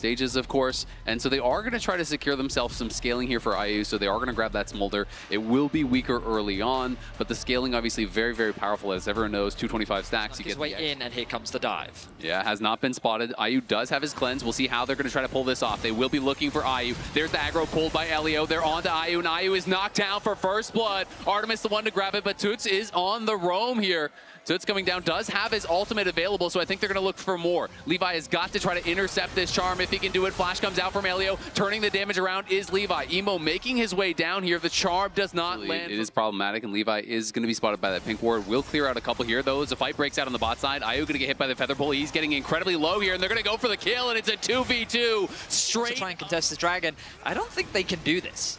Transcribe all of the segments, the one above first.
stages, of course, and so they are going to try to secure themselves some scaling here for IU, so they are going to grab that Smolder. It will be weaker early on, but the scaling obviously very, very powerful, as everyone knows. 225 stacks. You get his way in, and here comes the dive. Yeah, has not been spotted. IU does have his cleanse. We'll see how they're going to try to pull this off. They will be looking for IU. There's the aggro pulled by Elio. They're on to IU, and IU is knocked down for first blood. Artemis the one to grab it, but Toots is on the roam here. Toots coming down, does have his ultimate available, so I think they're going to look for more. Levi has got to try to intercept this charm if he can do it. Flash comes out from Elio. Turning the damage around is Levi. Emo making his way down here. The charm does not land. It is problematic, and Levi is going to be spotted by that pink ward. Will clear out a couple here, though, as a fight breaks out on the bot side. IU going to get hit by the feather pull. He's getting incredibly low here, and they're going to go for the kill, and it's a 2v2 straight. To try and contest this dragon. I don't think they can do this.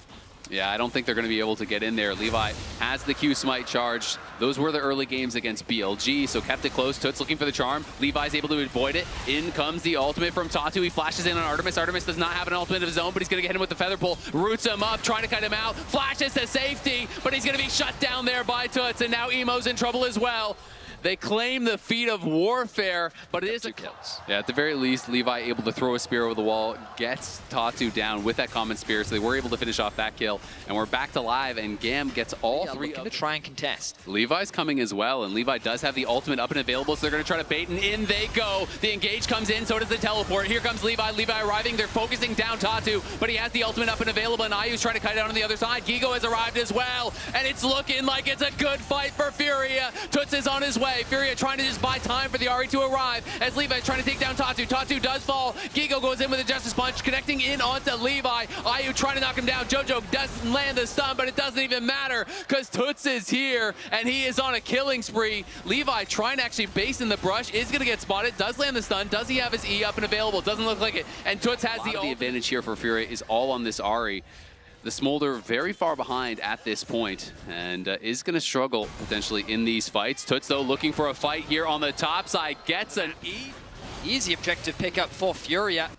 Yeah, I don't think they're going to be able to get in there. Levi has the Q smite charged. Those were the early games against BLG, so kept it close. Toots looking for the charm. Levi's able to avoid it. In comes the ultimate from Tatu. He flashes in on Artemis. Artemis does not have an ultimate of his own, but he's going to get him with the feather pull. Roots him up, trying to cut him out. Flashes to safety, but he's going to be shut down there by Toots, and now Emo's in trouble as well. They claim the feat of warfare, but it is a kill. Yeah, at the very least, Levi able to throw a spear over the wall, gets Tatu down with that common spear, so they were able to finish off that kill. And we're back to live, and GAM gets all three to try and contest. Levi's coming as well, and Levi does have the ultimate up and available, so they're going to try to bait, and in they go. The engage comes in, so does the teleport. Here comes Levi. Levi arriving. They're focusing down Tatu, but he has the ultimate up and available, and IU's trying to cut it out on the other side. Gigo has arrived as well, and it's looking like it's a good fight for Furia. Toots is on his way. Furia trying to just buy time for the Ari to arrive as Levi is trying to take down Tatu. Tatu does fall. Gigo goes in with a Justice Punch, connecting in onto Levi. IU trying to knock him down. Jojo doesn't land the stun, but it doesn't even matter because Toots is here and he is on a killing spree. Levi trying to actually base in the brush, is going to get spotted, does land the stun. Does he have his E up and available? Doesn't look like it. And Toots has the advantage here for Furia is all on this Ari. The Smolder very far behind at this point and is going to struggle potentially in these fights. Toots, though, looking for a fight here on the top side. Gets an easy objective pickup for Furia.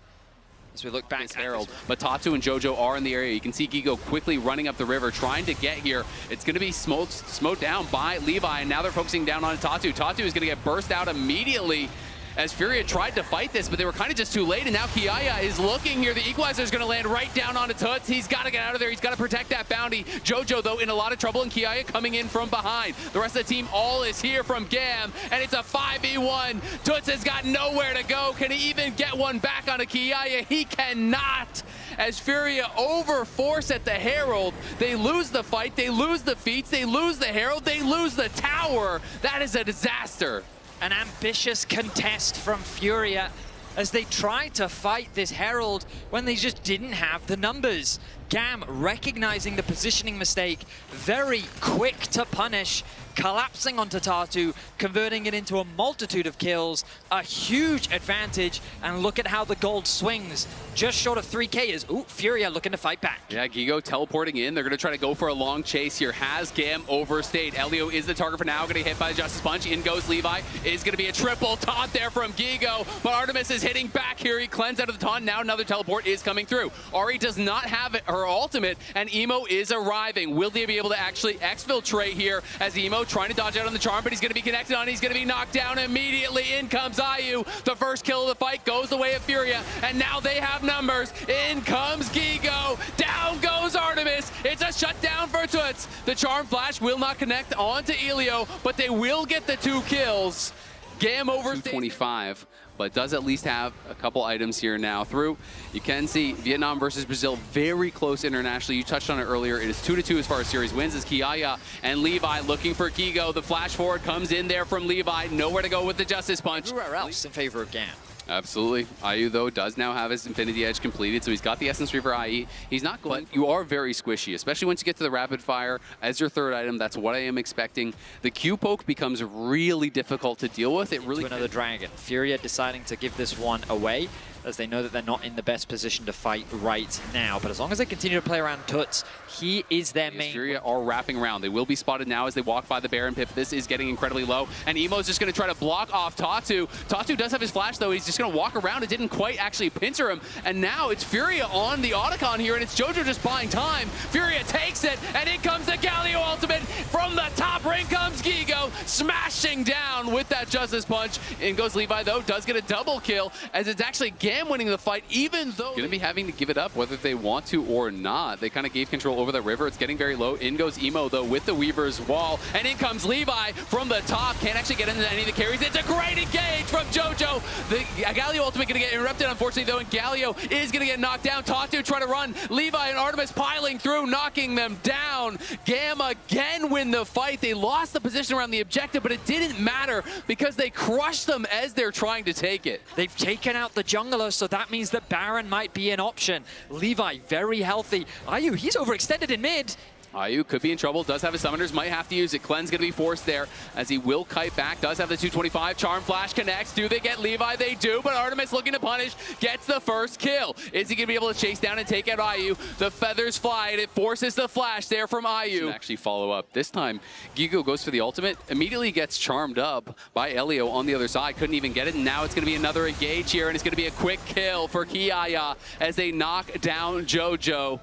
As we look back at Herald, but Tatu and Jojo are in the area. You can see Gigo quickly running up the river, trying to get here. It's going to be smoked down by Levi, and now they're focusing down on Tatu. Tatu is going to get burst out immediately as Furia tried to fight this, but they were kind of just too late, and now Kiaya is looking here. The equalizer is going to land right down onto Toots. He's got to get out of there. He's got to protect that bounty. Jojo, though, in a lot of trouble, and Kiaya coming in from behind. The rest of the team all is here from GAM, and it's a 5v1. Toots has got nowhere to go. Can he even get one back onto Kiaya? He cannot. As Furia overforce at the Herald, they lose the fight, they lose the feats, they lose the Herald, they lose the tower. That is a disaster. An ambitious contest from Furia as they tried to fight this Herald when they just didn't have the numbers. GAM recognizing the positioning mistake, very quick to punish, collapsing onto Tatu, converting it into a multitude of kills, a huge advantage, and look at how the gold swings. Just short of 3K is, ooh, Furia looking to fight back. Yeah, Gigo teleporting in. They're going to try to go for a long chase here. Has GAM overstayed? Elio is the target for now, going to get hit by the Justice Punch. In goes Levi. Is going to be a triple taunt there from Gigo, but Artemis is hitting back here. He cleansed out of the taunt. Now another teleport is coming through. Ari does not have her ultimate, and Emo is arriving. Will they be able to actually exfiltrate here as Emo trying to dodge out on the charm, but he's going to be connected on. He's going to be knocked down immediately. In comes IU. The first kill of the fight goes the way of Furia, and now they have numbers. In comes Gigo. Down goes Artemis. It's a shutdown for Toots. The charm flash will not connect onto Elio, but they will get the 2 kills. GAM over 225, but does at least have a couple items here now through. You can see Vietnam versus Brazil, very close internationally. You touched on it earlier. It is 2-2 as far as series wins as Kiaya and Levi looking for Gigo. The flash forward comes in there from Levi. Nowhere to go with the Justice Punch. Where else in favor of GAM? Absolutely. IU, though, does now have his Infinity Edge completed, so he's got the Essence Tree for IE. He's not going, but you are very squishy, especially once you get to the Rapid Fire as your third item. That's what I am expecting. The Q poke becomes really difficult to deal with. It really another dragon. Furia deciding to give this one away, as they know that they're not in the best position to fight right now. But as long as they continue to play around Toots, he is their main. Furia are wrapping around. They will be spotted now as they walk by the Baron Pip. This is getting incredibly low, and Emo's just going to try to block off Tatu. Tatu does have his flash, though. He's just going to walk around. It didn't quite actually pincer him, and now it's Furia on the Otacon here, and it's Jojo just buying time. Furia takes it, and in comes the Galio ultimate. From the top ring comes Gigo, smashing down with that Justice Punch. In goes Levi, though, does get a double kill, as it's actually GAM GAM winning the fight, even though going to be having to give it up whether they want to or not. They kind of gave control over the river. It's getting very low. In goes Emo, though, with the Weaver's wall. And in comes Levi from the top. Can't actually get into any of the carries. It's a great engage from JoJo. The Galio ultimate going to get interrupted, unfortunately, though, and Galio is going to get knocked down. Tatu trying to run. Levi and Artemis piling through, knocking them down. GAM again win the fight. They lost the position around the objective, but it didn't matter because they crushed them as they're trying to take it. They've taken out the jungler, so that means that Baron might be an option. Levi, very healthy. Ayu, he's overextended in mid. Ayu could be in trouble, does have his summoners, might have to use it. Clean's going to be forced there as he will kite back, does have the 225. Charm Flash connects. Do they get Levi? They do, but Artemis looking to punish, gets the first kill. Is he going to be able to chase down and take out Ayu? The feathers fly, and it forces the flash there from Ayu. Actually follow up. This time, Gigo goes for the ultimate, immediately gets charmed up by Elio on the other side. Couldn't even get it, and now it's going to be another engage here, and it's going to be a quick kill for Kiaya as they knock down JoJo.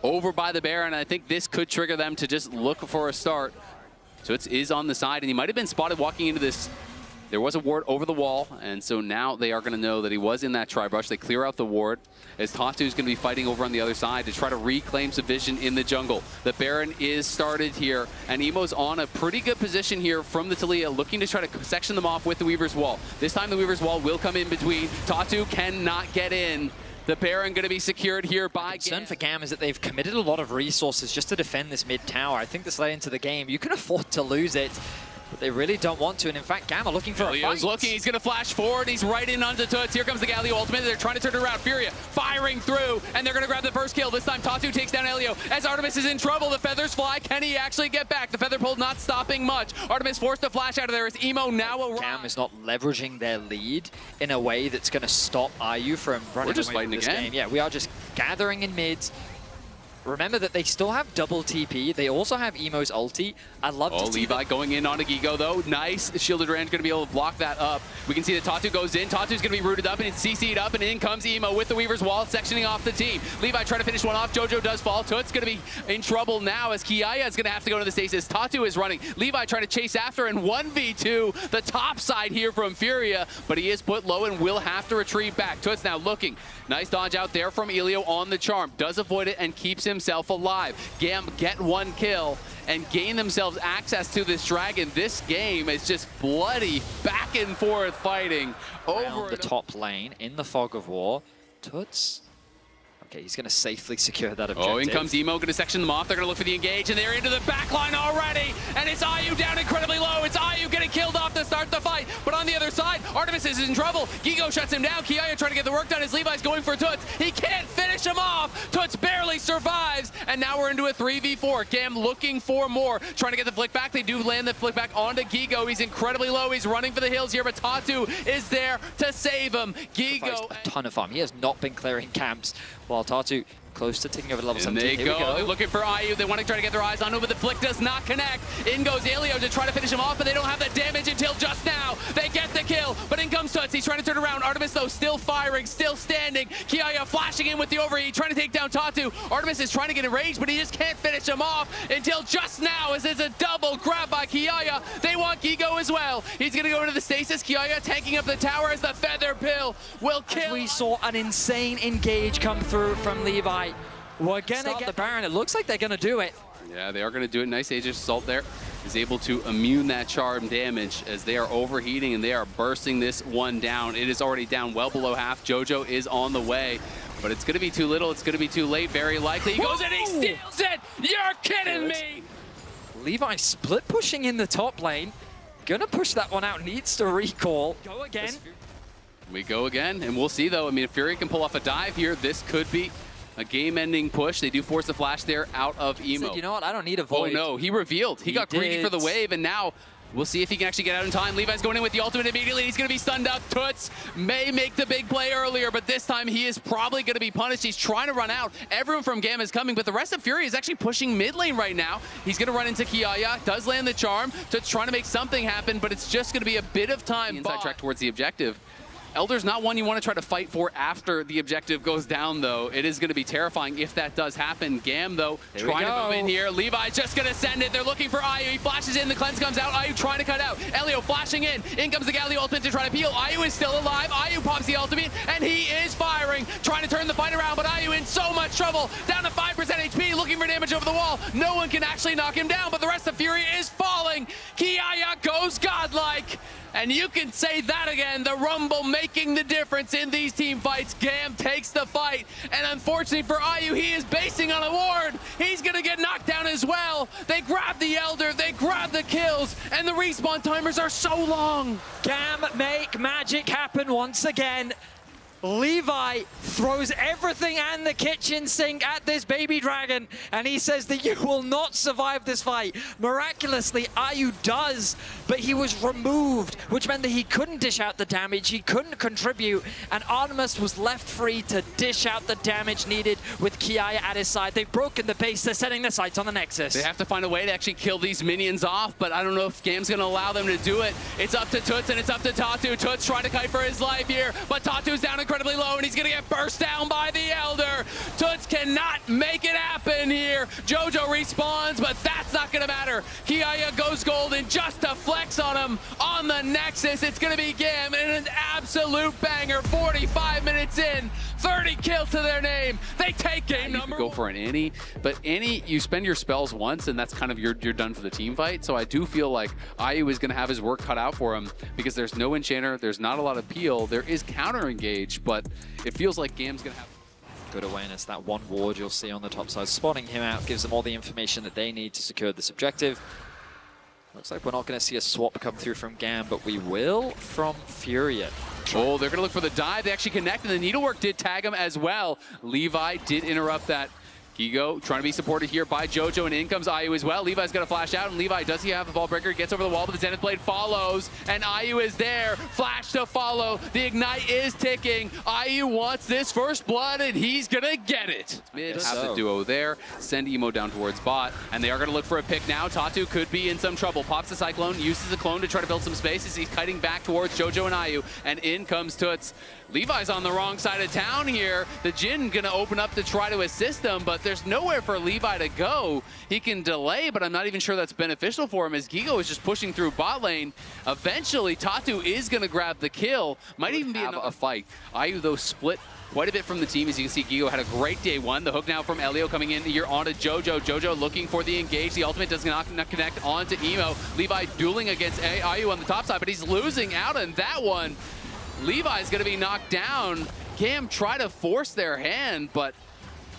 Over by the Baron, and I think this could trigger them to just look for a start. So it is on the side, and he might have been spotted walking into this. There was a ward over the wall, and so now they are going to know that he was in that tri-brush. They clear out the ward, as Tatu is going to be fighting over on the other side to try to reclaim some vision in the jungle. The Baron is started here, and Emo's on a pretty good position here from the Taliyah, looking to try to section them off with the Weaver's Wall. This time the Weaver's Wall will come in between. Tatu cannot get in. The Baron going to be secured here by GAM. Concern for GAM is that they've committed a lot of resources just to defend this mid tower. I think this late into the game, you can afford to lose it, but they really don't want to. And in fact, GAM are looking for a fight. Leo's looking, he's going to flash forward, he's right in onto Toots. Here comes the Galio ultimate, they're trying to turn it around. Furia firing through, and they're going to grab the first kill. This time Tatu takes down Elio. As Artemis is in trouble, the feathers fly. Can he actually get back? The feather pull not stopping much. Artemis forced to flash out of there as Emo now arrives. GAM is not leveraging their lead in a way that's going to stop Ayu from running just away from fighting this again. game. Yeah, we are just gathering in mids. Remember that they still have double TP. They also have Emo's ulti. I'd love to see Levi going in on a Gigo, though. Nice. Shielded Rand's going to be able to block that up. We can see that Tatu goes in. Tatu's going to be rooted up, and it's CC'd up, and in comes Emo with the Weaver's Wall, sectioning off the team. Levi trying to finish one off. JoJo does fall. Toot's going to be in trouble now as Kiaya is going to have to go to the stasis. Tatu is running. Levi trying to chase after, and 1v2 the top side here from Furia, but he is put low and will have to retreat back. Toot's now looking. Nice dodge out there from Elio on the charm. Does avoid it and keeps himself alive. GAM get one kill and gain themselves access to this dragon. This game is just bloody back and forth fighting over the top lane in the fog of war. Toots. Okay, he's going to safely secure that objective. Oh, in comes Emo, going to section them off. They're going to look for the engage, and they're into the back line already. And it's Ayu down incredibly low. It's Ayu getting killed off to start the fight. But on the other side, Artemis is in trouble. Gigo shuts him down. Kiaya trying to get the work done as Levi's going for Toots. He can't finish him off. Toots barely survives. And now we're into a 3v4. GAM looking for more. Trying to get the flick back. They do land the flick back onto Gigo. He's incredibly low. He's running for the hills here, but Tatu is there to save him. Gigo. A ton of farm. He has not been clearing camps, while Tatu close to taking over level 17. They go. They're looking for Ayu. They want to try to get their eyes on him, but the flick does not connect. In goes Elio to try to finish him off, but they don't have the damage until just now. They get the kill, but in comes Toots. He's trying to turn around. Artemis, though, still firing, still standing. Kiaya flashing in with the overheat, trying to take down Tatu. Artemis is trying to get enraged, but he just can't finish him off until just now, as there's a double grab by Kiaya. They want Gigo as well. He's going to go into the stasis. Kiaya tanking up the tower as the feather pill will kill. As we saw an insane engage come through from Levi. We're going to get the Baron. It looks like they're going to do it. Yeah, they are going to do it. Nice Aegis Assault there. Is able to immune that charm damage as they are overheating and they are bursting this one down. It is already down well below half. JoJo is on the way, but it's going to be too little. It's going to be too late, very likely. He goes and he steals it. You're kidding me. Levi split pushing in the top lane. Going to push that one out. Needs to recall. Go again. We go again, and we'll see, though. I mean, if Furia can pull off a dive here, this could be a game-ending push. They do force the flash there out of Emo. Said, you know what? I don't need a void. Oh, no. He revealed. He got greedy for the wave, and now we'll see if he can actually get out in time. Levi's going in with the ultimate immediately. He's going to be stunned up. Toots may make the big play earlier, but this time he is probably going to be punished. He's trying to run out. Everyone from GAM is coming, but the rest of Furia is actually pushing mid lane right now. He's going to run into Kiaya. Does land the charm. Toots trying to make something happen, but it's just going to be a bit of time. Inside track towards the objective. Elder's not one you want to try to fight for after the objective goes down, though. It is going to be terrifying if that does happen. GAM, though, trying to move in here. Levi's just going to send it. They're looking for Ayu. He flashes in. The cleanse comes out. Ayu trying to cut out. Elio flashing in. In comes the Galio ultimate to try to peel. Ayu is still alive. Ayu pops the ultimate, and he is firing, trying to turn the fight around, but Ayu in so much trouble. Down to 5% HP, looking for damage over the wall. No one can actually knock him down, but the rest of Furia is falling. Kiaya goes godlike. And you can say that again, the Rumble making the difference in these team fights. GAM takes the fight, and unfortunately for Ayu, he is basing on a ward. He's gonna get knocked down as well. They grab the Elder, they grab the kills, and the respawn timers are so long. GAM make magic happen once again. Levi throws everything and the kitchen sink at this baby dragon, and he says that you will not survive this fight. Miraculously, Ayu does, but he was removed, which meant that he couldn't dish out the damage, he couldn't contribute, and Artemis was left free to dish out the damage needed with Kiaya at his side. They've broken the base, they're setting their sights on the Nexus. They have to find a way to actually kill these minions off, but I don't know if GAM's gonna allow them to do it. It's up to Toots and it's up to Tatu. Toots trying to kite for his life here, but Tatu's down incredibly low, and he's gonna get burst down by the Elder. Toots cannot make it happen here. Jojo respawns, but that's not gonna matter. Kiaya goes golden just to flex on him on the Nexus. It's gonna be GAM and an absolute banger. 45 minutes in, 30 kills to their name. They take game number one. Go for an Annie, but Annie, you spend your spells once, and that's kind of you're done for the team fight. So I do feel like Ayu is gonna have his work cut out for him because there's no enchanter, there's not a lot of peel, there is counter engage, but it feels like GAM's gonna have good awareness. That one ward you'll see on the top side, spotting him out gives them all the information that they need to secure this objective. Looks like we're not going to see a swap come through from GAM, but we will from Furia. Oh, they're going to look for the dive. They actually connect, and the needlework did tag him as well. Levi did interrupt that. Gigo trying to be supported here by Jojo, and in comes Ayu as well. Levi's got to flash out, and Levi, does he have the ball breaker? Gets over the wall, but the Zenith Blade follows, and Ayu is there. Flash to follow. The Ignite is ticking. Ayu wants this first blood, and he's going to get it. Mid have the duo there. Send Emo down towards bot, and they are going to look for a pick now. Tatu could be in some trouble. Pops the Cyclone, uses the clone to try to build some space as he's kiting back towards Jojo and Ayu, and in comes Toots. Levi's on the wrong side of town here. The Jin gonna open up to try to assist him, but there's nowhere for Levi to go. He can delay, but I'm not even sure that's beneficial for him as Gigo is just pushing through bot lane. Eventually, Tatu is gonna grab the kill. Might even be a fight. Ayu, though, split quite a bit from the team. As you can see, Gigo had a great day one. The hook now from Elio coming in here onto Jojo. Jojo looking for the engage. The ultimate does not connect onto Emo. Levi dueling against Ayu on the top side, but he's losing out on that one. Levi's going to be knocked down. GAM try to force their hand, but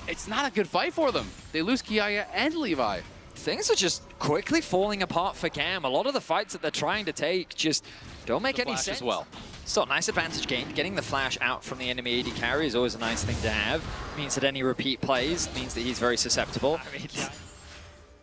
it's not a good fight for them. They lose Kiaya and Levi. Things are just quickly falling apart for GAM. A lot of the fights that they're trying to take just don't make any sense. As well. So nice advantage gained. Getting the flash out from the enemy AD carry is always a nice thing to have. Means that any repeat plays means that he's very susceptible. I mean,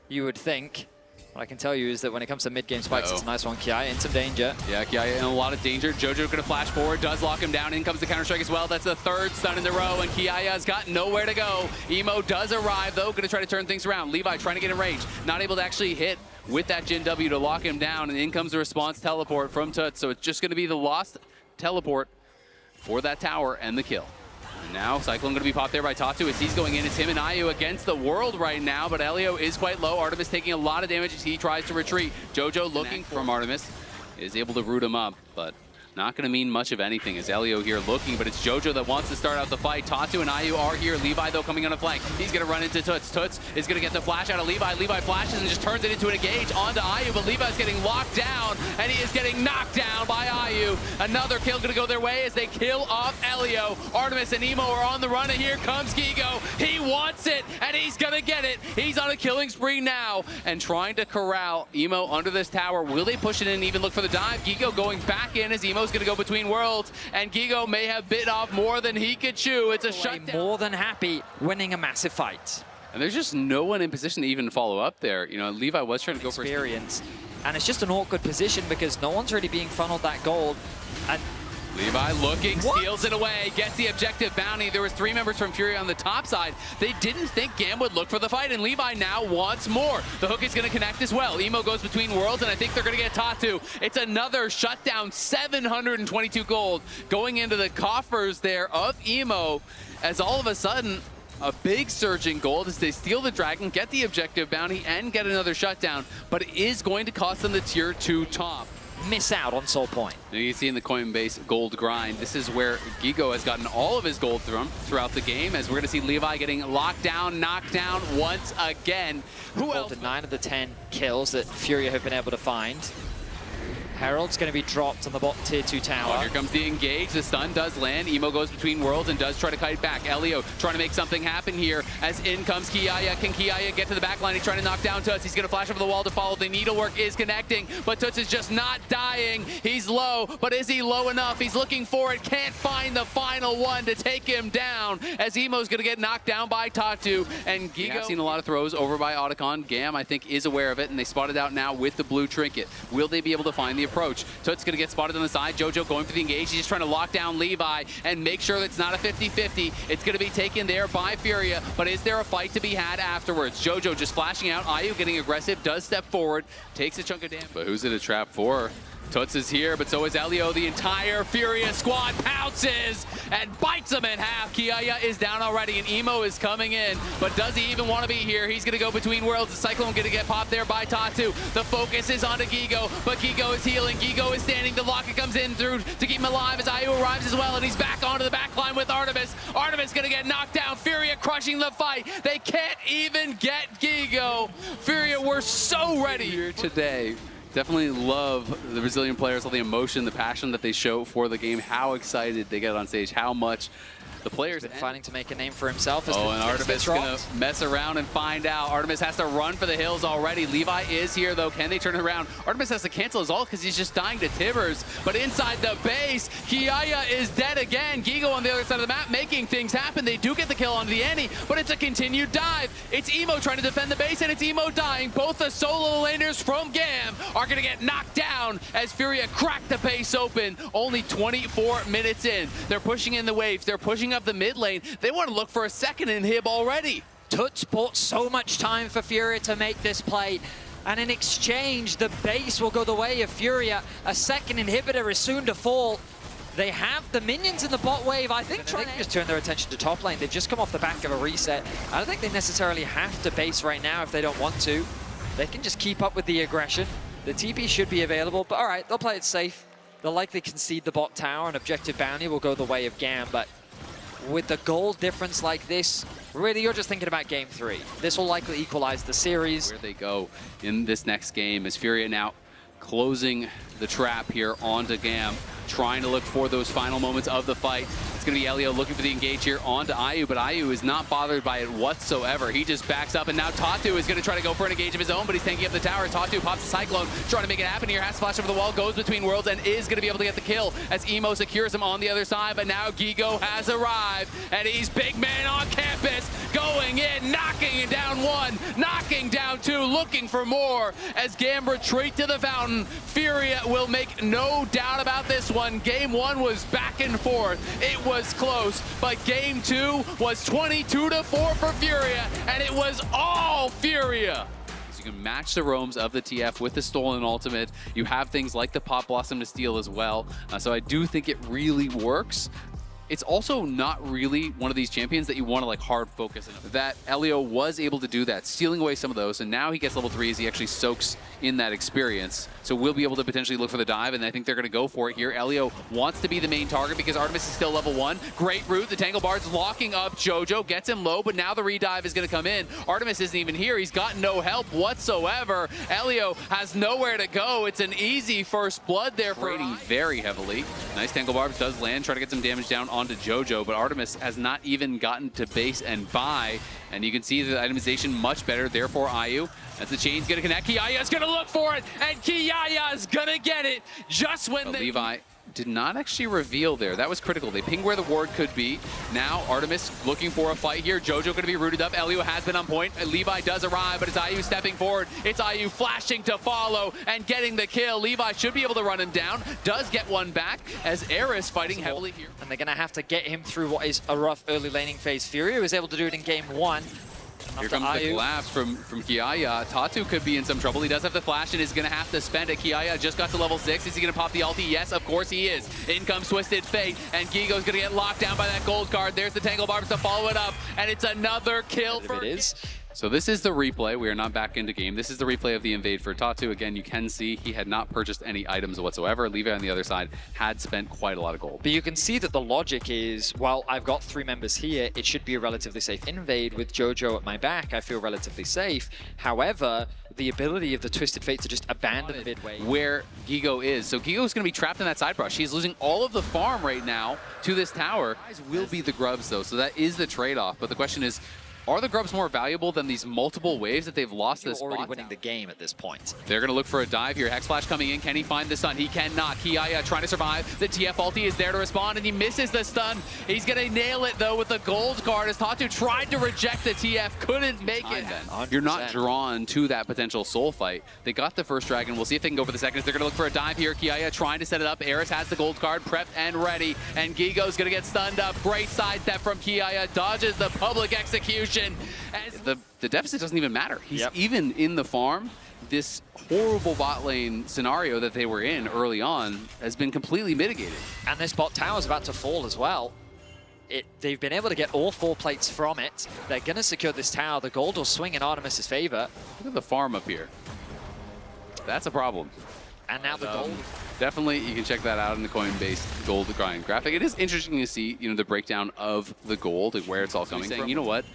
you would think. What I can tell you is that when it comes to mid-game spikes, it's a nice one. Kiaya in some danger. Yeah, Kiaya in a lot of danger. Jojo gonna flash forward, does lock him down. In comes the counter-strike as well. That's the third stun in a row, and Kiaya's got nowhere to go. Emo does arrive, though, gonna try to turn things around. Levi trying to get in range. Not able to actually hit with that Jin W to lock him down, and in comes the response teleport from Toots. So it's just gonna be the lost teleport for that tower and the kill. And now Cyclone going to be popped there by Tatu as he's going in. It's him and Ayu against the world right now, but Elio is quite low. Artemis taking a lot of damage as he tries to retreat. Jojo looking from Artemis is able to root him up, but not going to mean much of anything as Elio here looking, but it's Jojo that wants to start out the fight. Tatu and Ayu are here. Levi, though, coming on a flank. He's going to run into Toots. Toots is going to get the flash out of Levi. Levi flashes and just turns it into an engage onto Ayu, but Levi's getting locked down, and he is getting knocked down by Ayu. Another kill going to go their way as they kill off Elio. Artemis and Emo are on the run, and here comes Gigo. He wants it, and he's going to get it. He's on a killing spree now and trying to corral Emo under this tower. Will they push it in and even look for the dive? Gigo going back in as Emo's going to go between worlds, and Gigo may have bit off more than he could chew. It's a shutdown. More than happy winning a massive fight. And there's just no one in position to even follow up there. You know, Levi was trying to go for experience. And it's just an awkward position because no one's really being funneled that gold. And Levi looking, steals it away, gets the objective bounty. There was 3 members from Furia on the top side. They didn't think GAM would look for the fight, and Levi now wants more. The hook is going to connect as well. Emo goes between worlds, and I think they're going to get Tatu. It's another shutdown, 722 gold going into the coffers there of Emo, as all of a sudden, a big surge in gold as they steal the dragon, get the objective bounty, and get another shutdown, but it is going to cost them the tier 2 top. Miss out on Soul Point. Now you see in the Coinbase gold grind, this is where Gigo has gotten all of his gold throughout the game, as we're going to see Levi getting locked down, knocked down once again. Who else? 9 of the 10 kills that Furia have been able to find. Herald's going to be dropped on the bot tier 2 tower. Oh, here comes the engage. The stun does land. Emo goes between worlds and does try to kite back. Elio trying to make something happen here as in comes Kiaya. Can Kiaya get to the back line? He's trying to knock down Toots. He's going to flash over the wall to follow. The needlework is connecting, but Toots is just not dying. He's low, but is he low enough? He's looking for it. Can't find the final one to take him down as Emo's going to get knocked down by Tatu. And Gigo. I've seen a lot of throws over by Otacon. GAM, I think, is aware of it, and they spot it out now with the blue trinket. Will they be able to find the approach? Toots going to get spotted on the side. Jojo going for the engage. He's just trying to lock down Levi and make sure that it's not a 50-50. It's going to be taken there by Furia, but is there a fight to be had afterwards? Jojo just flashing out. Ayu getting aggressive, does step forward, takes a chunk of damage. But who's it a trap for? Toots is here, but so is Elio. The entire Furia squad pounces and bites him in half. Kiaya is down already, and Emo is coming in, but does he even want to be here? He's going to go between worlds. The Cyclone going to get popped there by Tatu. The focus is onto Gigo, but Gigo is healing. Gigo is standing. The locket comes in through to keep him alive as Ayu arrives as well, and he's back onto the back line with Artemis. Artemis going to get knocked down. Furia crushing the fight. They can't even get Gigo. Furia were so ready here today. Definitely love the Brazilian players, all the emotion, the passion that they show for the game, how excited they get on stage, how much the players been fighting to make a name for himself. As and Artemis is going to mess around and find out. Artemis has to run for the hills already. Levi is here, though. Can they turn it around? Artemis has to cancel his ult because he's just dying to Tibbers. But inside the base, Kiaya is dead again. Gigo on the other side of the map making things happen. They do get the kill on the Annie, but it's a continued dive. It's Emo trying to defend the base, and it's Emo dying. Both the solo laners from GAM are going to get knocked down as Furia crack the base open. Only 24 minutes in. They're pushing in the waves. They're pushing up the mid lane. They want to look for a second inhib already. Toots bought so much time for Furia to make this play, and in exchange, the base will go the way of Furia. A second inhibitor is soon to fall. They have the minions in the bot wave. I think they can just turn their attention to top lane. They've just come off the back of a reset. I don't think they necessarily have to base right now if they don't want to. They can just keep up with the aggression. The TP should be available, but all right, they'll play it safe. They'll likely concede the bot tower, and objective bounty will go the way of GAM, but with the gold difference like this, really you're just thinking about game 3. This will likely equalize the series. Where they go in this next game is Furia now closing the trap here onto GAM, trying to look for those final moments of the fight. It's going to be Elio looking for the engage here onto Ayu, but Ayu is not bothered by it whatsoever. He just backs up, and now Tatu is going to try to go for an engage of his own, but he's tanking up the tower. Tatu pops the Cyclone, trying to make it happen here. Has to flash over the wall, goes between worlds, and is going to be able to get the kill as Emo secures him on the other side, but now Gigo has arrived, and he's big man on campus, going in, knocking it down 1, knocking down 2, looking for more as GAM retreat to the fountain. Furia will make no doubt about this one. Game 1 was back and forth. It was close, but game 2 was 22-4 for Furia, and it was all Furia. So you can match the roams of the TF with the stolen ultimate. You have things like the Pop Blossom to steal as well. So I do think it really works. It's also not really one of these champions that you want to like hard focus on. That Elio was able to do that, stealing away some of those, and now he gets level 3 as he actually soaks in that experience. So we'll be able to potentially look for the dive, and I think they're going to go for it here. Elio wants to be the main target because Artemis is still level 1. Great route. The Tangle Bard's locking up Jojo, gets him low, but now the redive is going to come in. Artemis isn't even here. He's got no help whatsoever. Elio has nowhere to go. It's an easy first blood there for him. Very heavily. Nice Tangle Barb does land, try to get some damage down onto Jojo, but Artemis has not even gotten to base and buy, and you can see the itemization much better, therefore Ayu. As the chain's gonna connect, Kiaya's gonna look for it, and Kiaya's gonna get it just when Levi did not actually reveal there. That was critical. They pinged where the ward could be. Now Artemis looking for a fight here. Jojo going to be rooted up. Elio has been on point. Levi does arrive, but it's IU stepping forward. It's IU flashing to follow and getting the kill. Levi should be able to run him down. Does get one back as Eris fighting heavily here. And they're going to have to get him through what is a rough early laning phase. Furia was able to do it in game 1. Here comes the collapse from Kiaya. Tatu could be in some trouble. He does have the flash and is going to have to spend it. Kiaya just got to level 6. Is he going to pop the ulti? Yes, of course he is. In comes Twisted Fate, and Gigo's going to get locked down by that gold card. There's the Tangle Barbs to follow it up, and it's another kill for it is. So this is the replay. We are not back into game. This is the replay of the invade for Tatu. Again, you can see he had not purchased any items whatsoever. Levi on the other side had spent quite a lot of gold. But you can see that the logic is, well, I've got 3 members here. It should be a relatively safe invade. With Jojo at my back, I feel relatively safe. However, the ability of the Twisted Fate to just abandon the midway. Where Gigo is. So Gigo is going to be trapped in that side brush. He's losing all of the farm right now to this tower. Will be the grubs, though, so that is the trade-off. But the question is, are the grubs more valuable than these multiple waves that they've lost this spot? Already winning the game at this point. They're going to look for a dive here. Hex Flash coming in. Can he find the stun? He cannot. Kiaya trying to survive. The TF ulti is there to respond, and he misses the stun. He's going to nail it, though, with the gold card as Tatu tried to reject the TF. Couldn't make it. You're not drawn to that potential soul fight. They got the first dragon. We'll see if they can go for the second. They're going to look for a dive here. Kiaya trying to set it up. Eris has the gold card prepped and ready, and Gigo's going to get stunned up. Great sidestep from Kiaya. Dodges the public execution. As the deficit doesn't even matter. He's even in the farm. This horrible bot lane scenario that they were in early on has been completely mitigated. And this bot tower is about to fall as well. They've been able to get all 4 plates from it. They're going to secure this tower. The gold will swing in Artemis' favor. Look at the farm up here. That's a problem. And now the gold. Definitely, you can check that out in the coin-based gold grind graphic. It is interesting to see, the breakdown of the gold and where it's all coming from. You know what?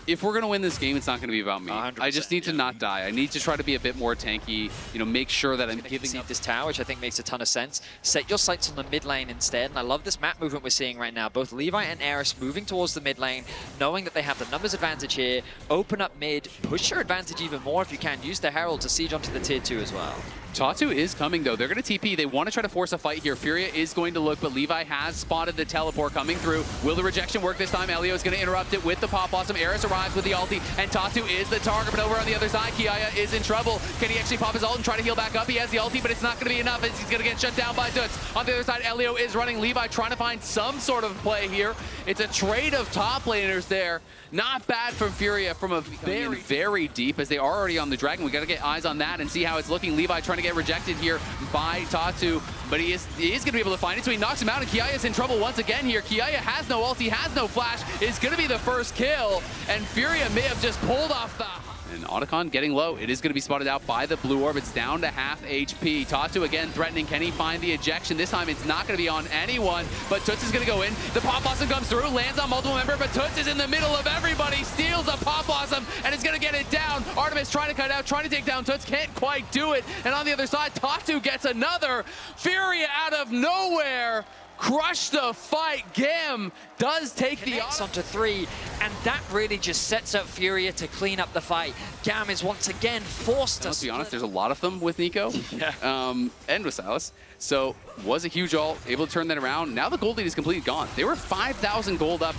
If we're going to win this game, it's not going to be about me. I just need to not die. I need to try to be a bit more tanky, make sure that I'm giving up this tower, which I think makes a ton of sense. Set your sights on the mid lane instead, and I love this map movement we're seeing right now. Both Levi and Eris moving towards the mid lane, knowing that they have the numbers advantage here. Open up mid, push your advantage even more if you can. Use the Herald to siege onto the tier 2 as well. Tatu is coming, though. They're going to TP. They want to try to force a fight here. Furia is going to look, but Levi has spotted the teleport coming through. Will the rejection work this time? Elio is going to interrupt it with the Pop Blossom. Eris arrives with the ulti, and Tatu is the target, but over on the other side, Kiaya is in trouble. Can he actually pop his ult and try to heal back up? He has the ulti, but it's not going to be enough as he's going to get shut down by Toots. On the other side, Elio is running. Levi trying to find some sort of play here. It's a trade of top laners there. Not bad from Furia from a very deep, as they are already on the dragon. We got to get eyes on that and see how it's looking. Levi trying to get rejected here by Tatu, but he is going to be able to find it, so he knocks him out, and Kiaya's in trouble once again here. Kiaya has no ult, he has no flash. It's going to be the first kill, and Furia may have just pulled off the... And Otacon getting low. It is going to be spotted out by the blue orb. It's down to half HP. Tatu again threatening. Can he find the ejection? This time it's not going to be on anyone, but Toots is going to go in. The Pop Blossom comes through, lands on multiple member, but Toots is in the middle of everybody, steals a Pop Blossom, and is going to get it down. Artemis trying to cut it out, trying to take down Toots, can't quite do it. And on the other side, Tatu gets another. Furia out of nowhere. Crush the fight. GAM does take the odds onto 3, and that really just sets up Furia to clean up the fight. GAM is once again forced to... Let's be honest, there's a lot of them with Nico and with Silas. So was a huge ult, able to turn that around. Now the gold lead is completely gone. They were 5,000 gold up,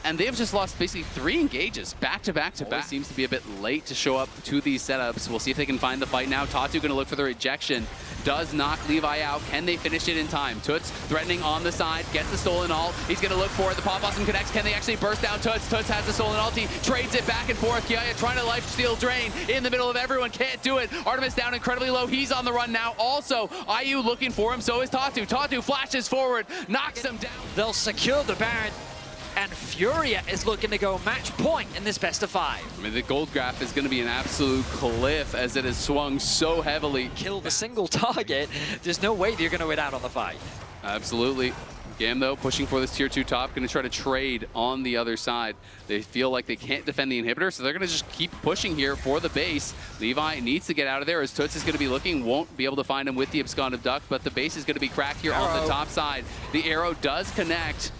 and they've just lost basically 3 engages back to back to back. Seems to be a bit late to show up to these setups. We'll see if they can find the fight now. Tatu going to look for the rejection. Does knock Levi out. Can they finish it in time? Toots threatening on the side, gets the stolen ult. He's going to look for it. The Pop Blossom connects. Can they actually burst down Toots? Toots has the stolen ulti, trades it back and forth. Kiaya trying to lifesteal drain in the middle of everyone. Can't do it. Artemis down incredibly low. He's on the run now. Also, IU looking for him. So is Tatu. Tatu flashes forward, knocks him down. They'll secure the Baron. And Furia is looking to go match point in this best of 5. I mean, the gold graph is going to be an absolute cliff as it has swung so heavily. Kill the single target. There's no way that you're going to win out on the fight. Absolutely. GAM, though, pushing for this tier 2 top, going to try to trade on the other side. They feel like they can't defend the inhibitor, so they're going to just keep pushing here for the base. Levi needs to get out of there as Toots is going to be looking, won't be able to find him with the Abscond of Duck, but the base is going to be cracked here on the top side. The arrow does connect.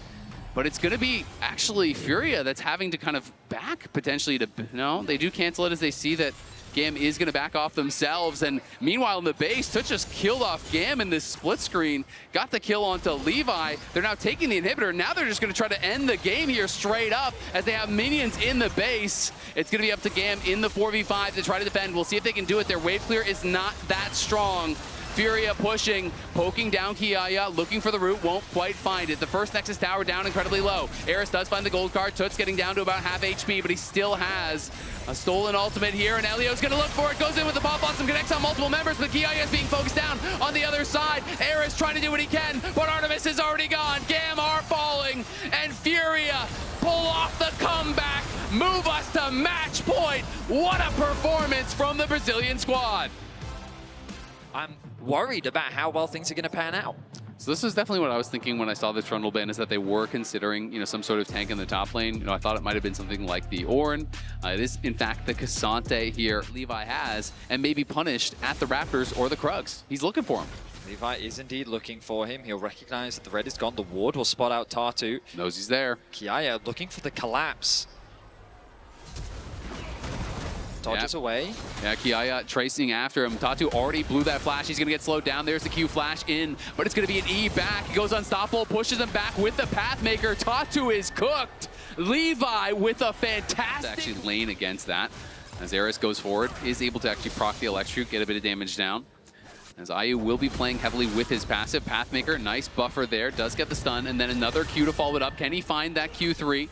But it's going to be actually Furia that's having to kind of back potentially to... No, they do cancel it as they see that GAM is going to back off themselves. And meanwhile, in the base, Toots just killed off GAM in this split screen. Got the kill onto Levi. They're now taking the inhibitor. Now they're just going to try to end the game here straight up as they have minions in the base. It's going to be up to GAM in the 4v5 to try to defend. We'll see if they can do it. Their wave clear is not that strong. Furia pushing, poking down Kiaya, looking for the root, won't quite find it. The first Nexus tower down incredibly low. Eris does find the gold card. Toots getting down to about half HP, but he still has a stolen ultimate here, and Elio's gonna look for it. Goes in with the pop blossom, connects on multiple members, but Kiaya is being focused down on the other side. Eris trying to do what he can, but Artemis is already gone. GAM are falling, and Furia pull off the comeback, move us to match point. What a performance from the Brazilian squad. I'm worried about how well things are going to pan out. So this is definitely what I was thinking when I saw the Trundle ban, is that they were considering, some sort of tank in the top lane. I thought it might have been something like the Ornn. It is, in fact, the K'Sante here Levi has, and may be punished at the Raptors or the Krugs. He's looking for him. Levi is indeed looking for him. He'll recognize that the red is gone. The ward will spot out Tartu. Knows he's there. Kiaya looking for the collapse. Dodges away. Yeah, Kiaya tracing after him. Tatu already blew that flash. He's going to get slowed down. There's the Q flash in, but it's going to be an E back. He goes unstoppable, pushes him back with the Pathmaker. Tatu is cooked. Levi with a fantastic... Actually lane against that. As Eris goes forward, is able to actually proc the Electrocute, get a bit of damage down. As IU will be playing heavily with his passive. Pathmaker, nice buffer there. Does get the stun, and then another Q to follow it up. Can he find that Q3?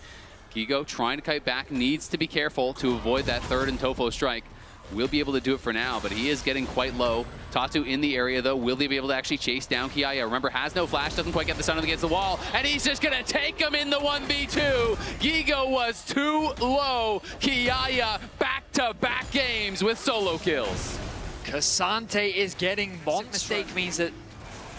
Gigo trying to kite back, needs to be careful to avoid that third and Tofo strike. Will be able to do it for now, but he is getting quite low. Tatu in the area though, will they be able to actually chase down Kiaya? Remember, has no flash, doesn't quite get the stun against the wall, and he's just gonna take him in the 1v2. Gigo was too low. Kiaya back-to-back games with solo kills. K'Sante is getting mistake means that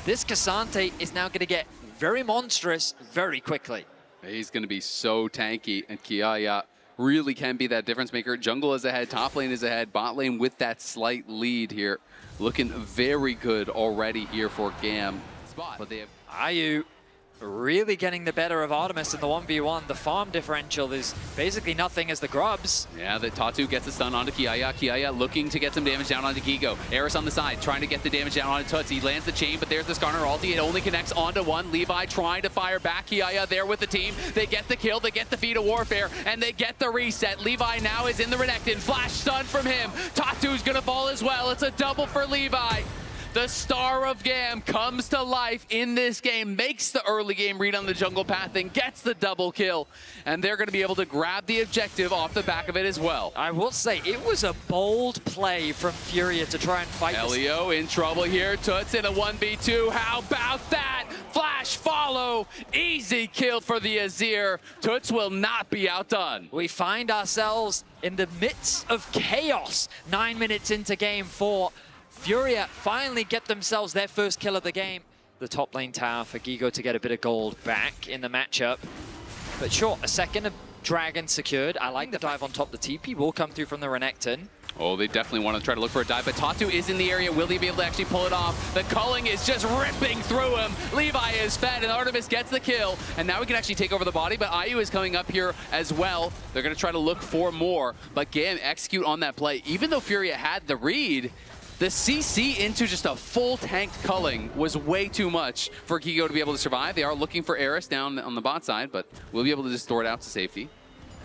this K'Sante is now gonna get very monstrous very quickly. He's going to be so tanky, and Kiaya really can be that difference maker. Jungle is ahead, top lane is ahead, bot lane with that slight lead here. Looking very good already here for GAM. But they have IU really getting the better of Artemis in the 1v1. The farm differential is basically nothing as the grubs. Yeah, the Tatu gets the stun onto Kiaya. Kiaya looking to get some damage down onto Gigo. Eris on the side, trying to get the damage down onto Toots. He lands the chain, but there's the Skarner ulti. It only connects onto one. Levi trying to fire back. Kiaya there with the team. They get the kill, they get the feat of warfare, and they get the reset. Levi now is in the Renekton. Flash stun from him. Tatu's gonna fall as well. It's a double for Levi. The star of GAM comes to life in this game, makes the early game read on the jungle path and gets the double kill. And they're going to be able to grab the objective off the back of it as well. I will say, it was a bold play from Furia to try and fight Elio in trouble here. Toots in a 1v2. How about that? Flash follow. Easy kill for the Azir. Toots will not be outdone. We find ourselves in the midst of chaos 9 minutes into game 4. Furia finally get themselves their first kill of the game. The top lane tower for Gigo to get a bit of gold back in the matchup. But sure, a second of Dragon secured. I like the dive on top. The TP will come through from the Renekton. Oh, they definitely want to try to look for a dive, but Tatu is in the area. Will he be able to actually pull it off? The culling is just ripping through him. Levi is fed, and Artemis gets the kill. And now we can actually take over the body, but IU is coming up here as well. They're going to try to look for more, but GAM execute on that play. Even though Furia had the read, the CC into just a full tanked culling was way too much for Gigo to be able to survive. They are looking for Eris down on the bot side, but we'll be able to just throw it out to safety.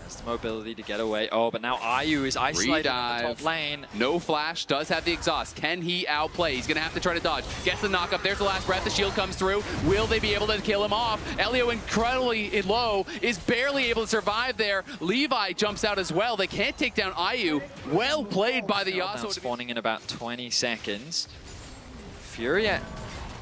Has the mobility to get away. Oh, but now IU is isolated on the top lane. No flash, does have the exhaust. Can he outplay? He's gonna have to try to dodge. Gets the knockup, there's the last breath, the shield comes through. Will they be able to kill him off? Elio incredibly low, is barely able to survive there. Levi jumps out as well. They can't take down IU. Well played by the Yasuo. Spawning in about 20 seconds. Furia.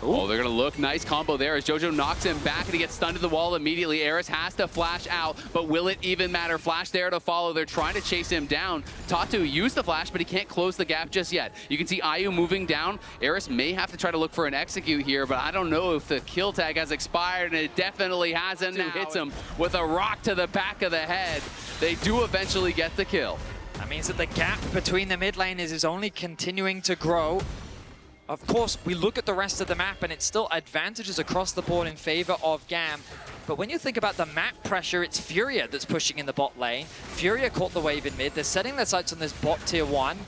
Ooh. Oh, they're going to look. Nice combo there as Jojo knocks him back and he gets stunned to the wall immediately. Eris has to flash out, but will it even matter? Flash there to follow. They're trying to chase him down. Tatu used the flash, but he can't close the gap just yet. You can see IU moving down. Eris may have to try to look for an execute here, but I don't know if the kill tag has expired, and it definitely hasn't. Now hits him with a rock to the back of the head. They do eventually get the kill. That means that the gap between the mid laners is only continuing to grow. Of course, we look at the rest of the map and it's still advantages across the board in favor of GAM. But when you think about the map pressure, it's Furia that's pushing in the bot lane. Furia caught the wave in mid. They're setting their sights on this bot tier 1.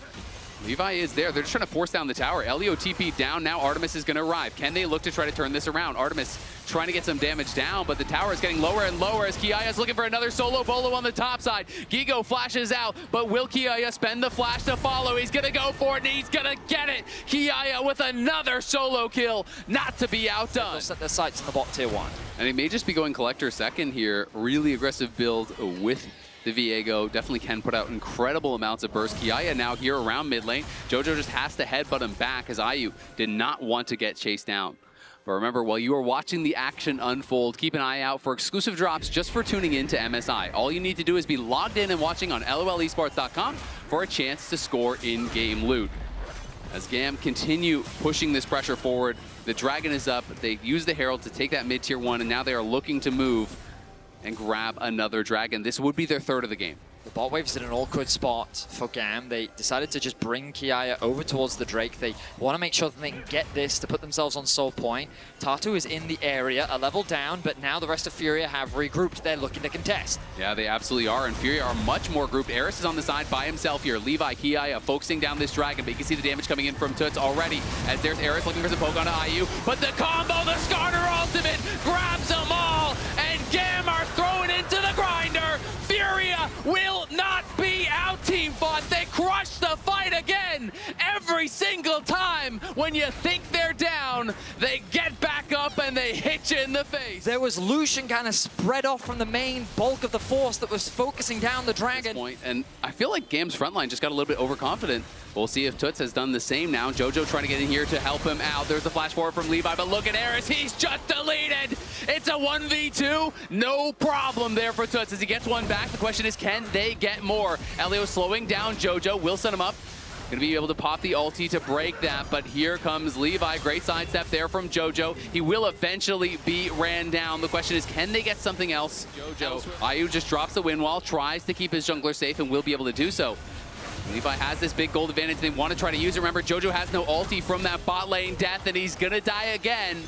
Levi is there. They're just trying to force down the tower. Elio TP down. Now Artemis is going to arrive. Can they look to try to turn this around? Artemis trying to get some damage down, but the tower is getting lower and lower as Kiaya is looking for another solo bolo on the top side. Gigo flashes out, but will Kiaya spend the flash to follow? He's going to go for it, and he's going to get it. Kiaya with another solo kill, not to be outdone. They'll set their sights in the bot tier 1. And he may just be going collector second here. Really aggressive build with the Viego. Definitely can put out incredible amounts of burst. Kiaya now here around mid lane. Jojo just has to headbutt him back as IU did not want to get chased down. But remember, while you are watching the action unfold, keep an eye out for exclusive drops just for tuning in to MSI. All you need to do is be logged in and watching on LOLEsports.com for a chance to score in-game loot. As GAM continue pushing this pressure forward, the Dragon is up. They use the Herald to take that mid-tier 1, and now they are looking to move and grab another Dragon. This would be their third of the game. The bot wave's in an awkward spot for GAM. They decided to just bring Kiaya over towards the Drake. They want to make sure that they can get this to put themselves on soul point. Tatu is in the area, a level down, but now the rest of Furia have regrouped. They're looking to contest. Yeah, they absolutely are, and Furia are much more grouped. Eris is on the side by himself here. Levi, Kiaya focusing down this Dragon, but you can see the damage coming in from Toots already as there's Eris looking for some poke onto IU, but the combo, the Skarner ultimate, grabs them all, and GAM are thrown into the grinder. Furia will not be out team fought. They crush the fight again. Every single time when you think they're down, they get back up and they hit you in the face. There was Lucian kind of spread off from the main bulk of the force that was focusing down the Dragon. And I feel like GAM's frontline just got a little bit overconfident. We'll see if Toots has done the same now. Jojo trying to get in here to help him out. There's the flash forward from Levi, but look at Eris. He's just deleted. It's a 1v2. No problem there for Toots as he gets one back. The question is, can they get more? Elio slowing down Jojo. Will set him up. Gonna be able to pop the ulti to break that, but here comes Levi. Great sidestep there from Jojo. He will eventually be ran down. The question is, can they get something else? Jojo, IU just drops the wind wall, tries to keep his jungler safe, and will be able to do so. Levi has this big gold advantage. They want to try to use it. Remember, Jojo has no ulti from that bot lane death, and he's gonna die again.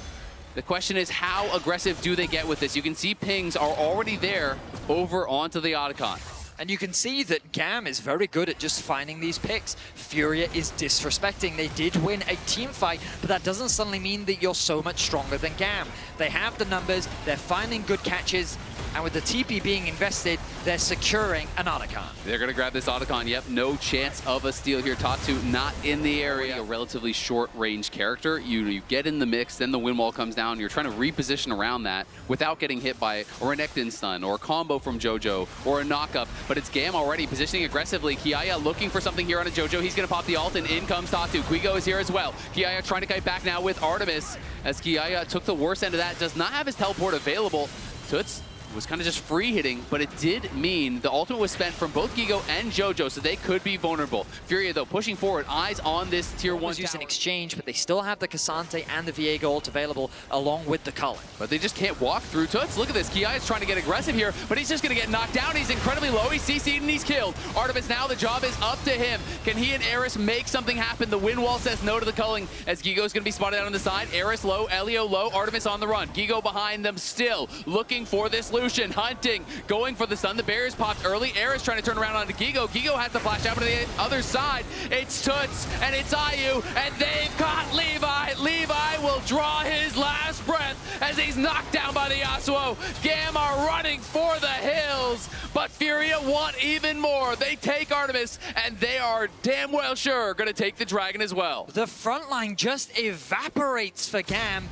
The question is, how aggressive do they get with this? You can see pings are already there over onto the Otacon. And you can see that GAM is very good at just finding these picks. Furia is disrespecting. They did win a team fight, but that doesn't suddenly mean that you're so much stronger than GAM. They have the numbers, they're finding good catches, and with the TP being invested, they're securing an Otacon. They're going to grab this Otacon. Yep, no chance of a steal here. Tatu not in the area. A relatively short-range character. You get in the mix, then the wind wall comes down. You're trying to reposition around that without getting hit by or an Ekton stun or a combo from Jojo or a knockup. But it's GAM already positioning aggressively. Kiaya looking for something here on a Jojo. He's going to pop the ult, and in comes Tatu. Quigo is here as well. Kiaya trying to kite back now with Artemis as Kiaya took the worst end of that. Does not have his teleport available. Toots was kind of just free hitting, but it did mean the ultimate was spent from both Gigo and Jojo, so they could be vulnerable. Furia, though, pushing forward, eyes on this tier 1 used an exchange, but they still have the Cassante and the Viego ult available along with the Cullen. But they just can't walk through Toots. Look at this. Kiai is trying to get aggressive here, but he's just going to get knocked down. He's incredibly low. He's CC'd and he's killed. Artemis now, the job is up to him. Can he and Eris make something happen? The wind wall says no to the culling as Gigo's going to be spotted out on the side. Eris low, Elio low, Artemis on the run. Gigo behind them still, looking for this Lucian, hunting, going for the stun. The barriers popped early. Eris trying to turn around onto Gigo. Gigo has to flash out to the other side. It's Toots and it's IU, and they've caught Levi. Levi will draw his last breath as he's knocked down by the Yasuo. GAM are running for the hills, but Furia want even more. They take Artemis, and they are damn well sure going to take the Dragon as well. The front line just evaporates for GAM.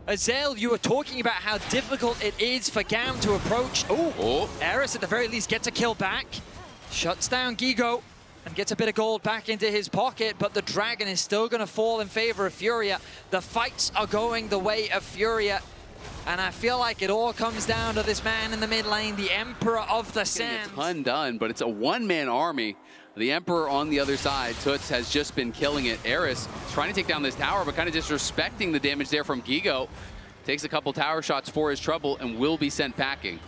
Azael, you were talking about how difficult it is for GAM to approach. Oh, Eris at the very least gets a kill back. Shuts down Gigo and gets a bit of gold back into his pocket, but the Dragon is still going to fall in favor of Furia. The fights are going the way of Furia, and I feel like it all comes down to this man in the mid lane, the Emperor of the Sands. It's undone, but it's a one-man army. The Emperor on the other side, Toots has just been killing it. Eris trying to take down this tower, but kind of disrespecting the damage there from Gigo. Takes a couple tower shots for his trouble and will be sent packing.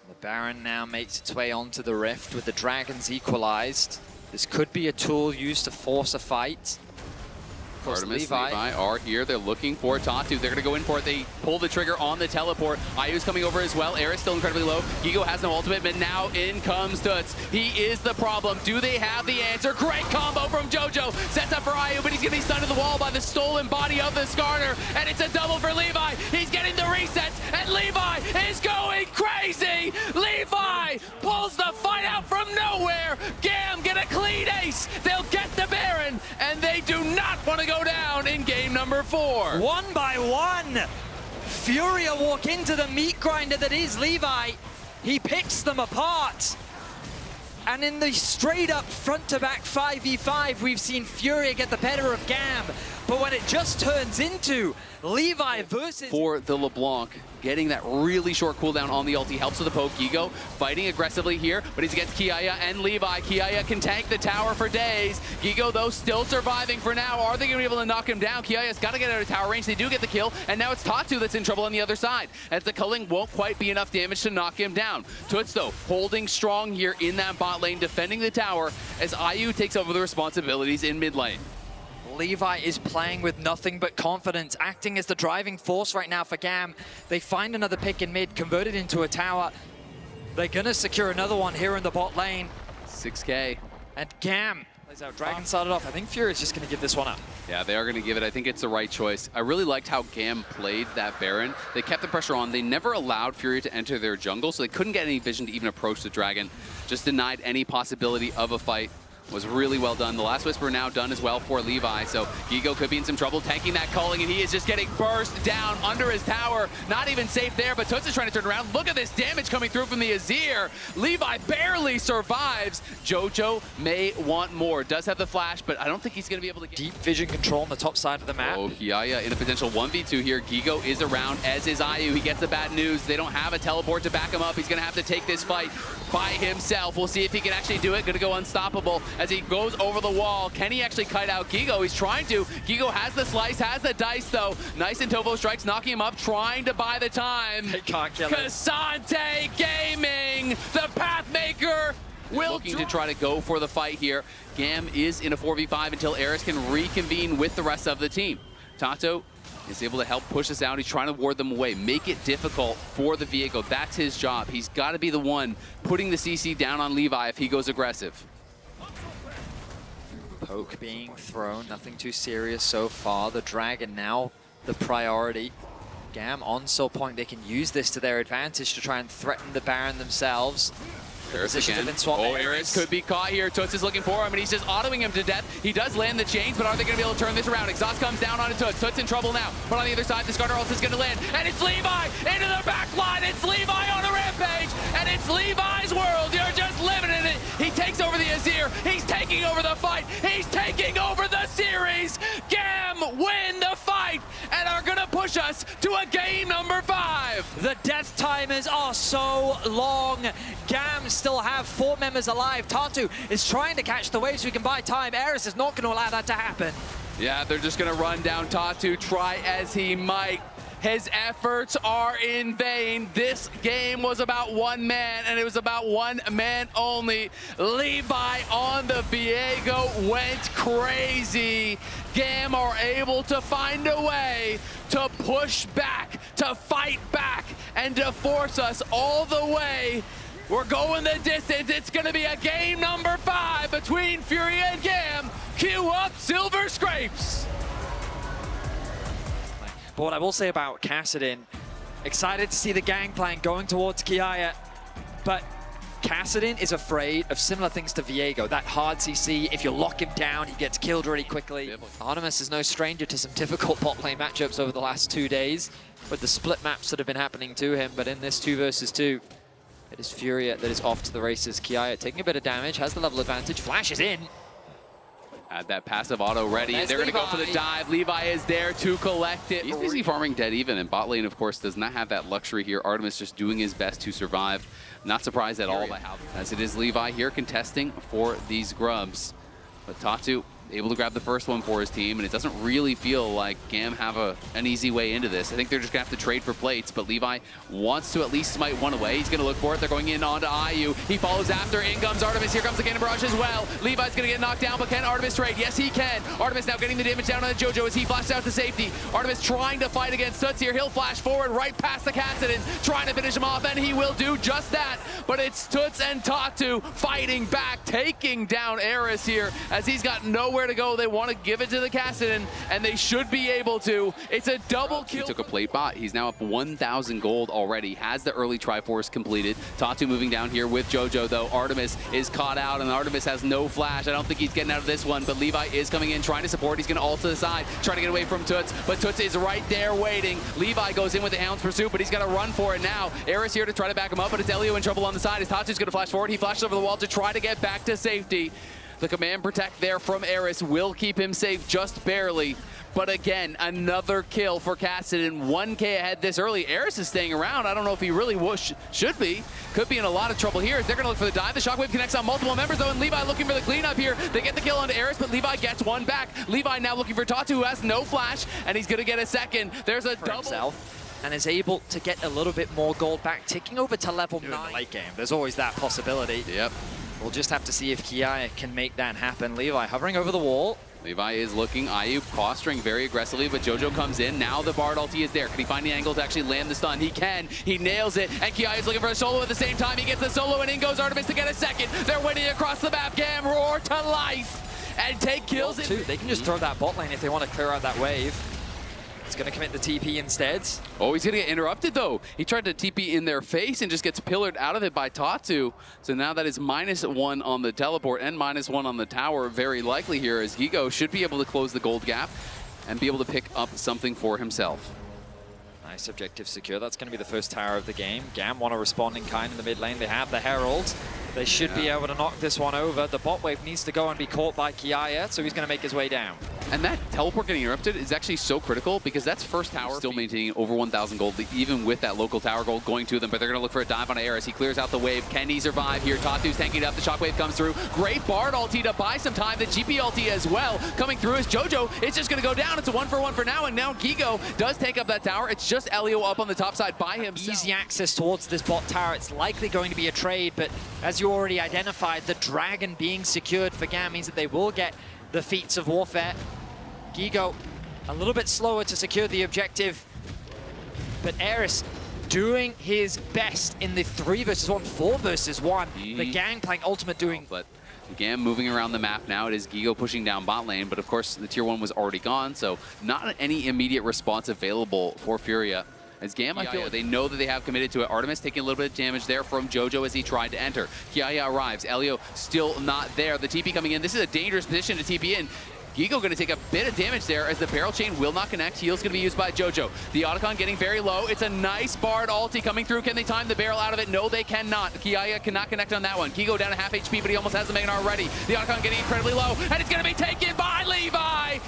The Baron now makes its way onto the Rift with the Dragons equalized. This could be a tool used to force a fight. Of course, Artemis, Levi are here. They're looking for Tatu. They're going to go in for it. They pull the trigger on the teleport. Ayu's coming over as well. Aerith still incredibly low. Gigo has no ultimate, but now in comes Toots. He is the problem. Do they have the answer? Great combo from JoJo. Sets up for Ayu, but he's going to be stunned to the wall by the stolen body of the Skarner. And it's a double for Levi. He's getting the resets, and Levi is going crazy. Levi pulls the fight out from nowhere. GAM get a clean ace. They'll get the Baron, and they do not want to go down in game number 4. 1 by 1. Furia walk into the meat grinder that is Levi. He picks them apart. And in the straight up front to back 5v5, we've seen Furia get the better of GAM. But when it just turns into Levi versus... For the LeBlanc, getting that really short cooldown on the ulti helps with the poke. Gigo fighting aggressively here, but he's against Kiaya and Levi. Kiaya can tank the tower for days. Gigo, though, still surviving for now. Are they going to be able to knock him down? Kiaya's got to get out of tower range. They do get the kill, and now it's Tatu that's in trouble on the other side, as the culling won't quite be enough damage to knock him down. Toots, though, holding strong here in that bot lane, defending the tower, as Ayu takes over the responsibilities in mid lane. Levi is playing with nothing but confidence, acting as the driving force right now for GAM. They find another pick in mid, convert it into a tower. They're gonna secure another one here in the bot lane. 6K. And GAM plays out. Dragon started off. I think Fury's just gonna give this one up. Yeah, they are going to give it. I think it's the right choice. I really liked how GAM played that Baron. They kept the pressure on. They never allowed Furia to enter their jungle, so they couldn't get any vision to even approach the Dragon. Just denied any possibility of a fight. Was really well done. The last Whisper now done as well for Levi, so Gigo could be in some trouble tanking that culling, and he is just getting burst down under his tower. Not even safe there, but Toots is trying to turn around. Look at this damage coming through from the Azir. Levi barely survives. JoJo may want more. Does have the flash, but I don't think he's going to be able to get... Deep vision control on the top side of the map. Oh, Kiaya in a potential 1v2 here. Gigo is around, as is Ayu. He gets the bad news. They don't have a teleport to back him up. He's going to have to take this fight by himself. We'll see if he can actually do it. Going to go unstoppable as he goes over the wall. Can he actually kite out Gigo? He's trying to. Gigo has the slice, has the dice though. Nice and Tovo strikes, knocking him up, trying to buy the time. They can't kill him. Kasante Gaming, the Pathmaker, looking to try to go for the fight here. GAM is in a 4v5 until Eris can reconvene with the rest of the team. Tato is able to help push us out. He's trying to ward them away, make it difficult for the Viego. That's his job. He's got to be the one putting the CC down on Levi if he goes aggressive. Poke being thrown, nothing too serious so far. The Dragon now the priority. GAM on Soul Point, they can use this to their advantage to try and threaten the Baron themselves. Eris again. Oh, Eris could be caught here. Toots is looking for him, and he's just autoing him to death. He does land the chains, but are they going to be able to turn this around? Exhaust comes down onto Toots. Toots in trouble now. But on the other side, the Skarner ult is going to land, and it's Levi into the back line. It's Levi on a rampage, and it's Levi's world. You're just living in it. He takes over the Azir. He's taking over the fight. He's taking over the series. GAM win the fight and are going to push us to a game number 5. The death timers are so long. GAM still have 4 members alive. Tatu is trying to catch the wave so he can buy time. Eris is not going to allow that to happen. Yeah, they're just going to run down Tatu, try as he might. His efforts are in vain. This game was about one man, and it was about one man only. Levi on the Viego went crazy. GAM are able to find a way to push back, to fight back, and to force us all the way. We're going the distance. It's going to be a game number 5 between Furia and GAM. Cue up Silver Scrapes. But what I will say about Kassadin, excited to see the gangplank going towards Kiaya, but Kassadin is afraid of similar things to Viego. That hard CC, if you lock him down, he gets killed really quickly. Artemis is no stranger to some difficult bot lane matchups over the last 2 days, with the split maps that have been happening to him, but in this 2 versus 2, it is Furia that is off to the races. Kiaya taking a bit of damage, has the level advantage, flashes in. Had that passive auto ready. They're going to go for the dive. Levi is there to collect it. He's busy farming dead even, and bot lane, of course, does not have that luxury here. Artemis just doing his best to survive. Not surprised at all by how, as it is Levi here contesting for these grubs. But Tatu able to grab the first one for his team, and it doesn't really feel like GAM have an easy way into this. I think they're just going to have to trade for plates, but Levi wants to at least smite one away. He's going to look for it. They're going in onto IU. He follows after. In comes Artemis. Here comes the Cannon Barrage as well. Levi's going to get knocked down, but can Artemis trade? Yes, he can. Artemis now getting the damage down on the JoJo as he flashes out to safety. Artemis trying to fight against Toots here. He'll flash forward right past the Kassadin, trying to finish him off, and he will do just that. But it's Toots and Tatu fighting back, taking down Eris here as he's got nowhere to go. They want to give it to the Kassadin, and they should be able to. It's a double kill. He took a plate bot. He's now up 1,000 gold already. Has the early Triforce completed. Tatu moving down here with JoJo, though. Artemis is caught out, and Artemis has no flash. I don't think he's getting out of this one, but Levi is coming in, trying to support. He's going to ult to the side, trying to get away from Toots, but Toots is right there waiting. Levi goes in with the Hound's Pursuit, but he's got to run for it now. Eris here to try to back him up, but it's Elio in trouble on the side as Tatu's going to flash forward. He flashes over the wall to try to get back to safety. The command protect there from Eris will keep him safe just barely. But again, another kill for Kassadin, 1K ahead this early. Eris is staying around. I don't know if he really should be. Could be in a lot of trouble here as they're going to look for the dive. The Shockwave connects on multiple members, though, and Levi looking for the cleanup here. They get the kill onto Eris, but Levi gets one back. Levi now looking for Tatu, who has no flash, and he's going to get a second. There's a double. Himself, and is able to get a little bit more gold back, ticking over to level 9. In the late game, there's always that possibility. Yep. We'll just have to see if Kiaya can make that happen. Levi hovering over the wall. Levi is looking, IU posturing very aggressively, but JoJo comes in. Now the Bard ulti is there. Can he find the angle to actually land the stun? He can. He nails it, and Kiaya is looking for a solo at the same time. He gets the solo, and in goes Artemis to get a second. They're winning across the map. GAM roar to life and take kills. They can just throw that bot lane if they want to clear out that wave. He's going to commit the TP instead. Oh, he's going to get interrupted, though. He tried to TP in their face and just gets pillared out of it by Tatu. So now that is -1 on the teleport and -1 on the tower, very likely here, as Gigo should be able to close the gold gap and be able to pick up something for himself. Nice objective secure. That's going to be the first tower of the game. GAM want to respond in kind in the mid lane. They have the Herald. They should be able to knock this one over. The bot wave needs to go and be caught by Kiaya, so he's going to make his way down. And that teleport getting interrupted is actually so critical because that's first tower still maintaining over 1,000 gold, even with that local tower gold going to them, but they're going to look for a dive on Eris. He clears out the wave. Can he survive here? Tatu's tanking it up. The shockwave comes through. Great Bard ulti to buy some time. The GP ulti as well coming through as JoJo. It's just going to go down. It's a 1-for-1 for now, and now Gigo does take up that tower. It's just Elio up on the top side by himself. Easy access towards this bot tower. It's likely going to be a trade, but as you already identified, the Dragon being secured for GAM means that they will get the feats of warfare. Gigo a little bit slower to secure the objective, but Eris doing his best in the 3 versus 1, 4 versus 1. The gang playing ultimate doing... But GAM moving around the map now. It is Gigo pushing down bot lane, but of course the tier 1 was already gone, so not any immediate response available for Furia. As GAM, I feel they know that they have committed to it. Artemis taking a little bit of damage there from JoJo as he tried to enter. Kiaya arrives. Elio still not there. The TP coming in. This is a dangerous position to TP in. Gigo going to take a bit of damage there as the barrel chain will not connect. Heal's going to be used by JoJo. The Otacon getting very low. It's a nice Bard ulti coming through. Can they time the barrel out of it? No, they cannot. Kiaya cannot connect on that one. Gigo down to half HP, but he almost has the Magnar already. The Otacon getting incredibly low, and it's going to be taken by Levi.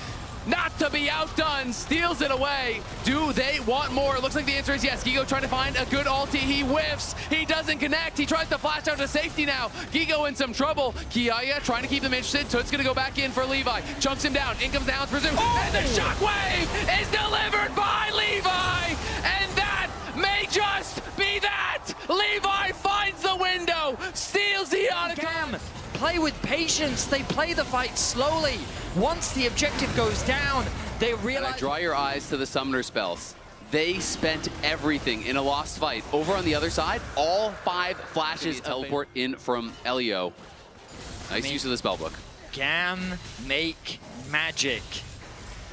Not to be outdone, steals it away. Do they want more? It looks like the answer is yes. Gigo trying to find a good ulti. He whiffs. He doesn't connect. He tries to flash out to safety now. Gigo in some trouble. Kiaya trying to keep them interested. Toot's going to go back in for Levi. Chunks him down. In comes the Hound's Pursuit. And the shockwave is delivered by Levi. And that may just be that. Levi finds the window. Steals the Otacon. Play with patience. They play the fight slowly. Once the objective goes down, they realize... Draw your eyes to the summoner spells. They spent everything in a lost fight. Over on the other side, all 5 flashes teleport in from Elio. Nice use of the spellbook. GAM make magic.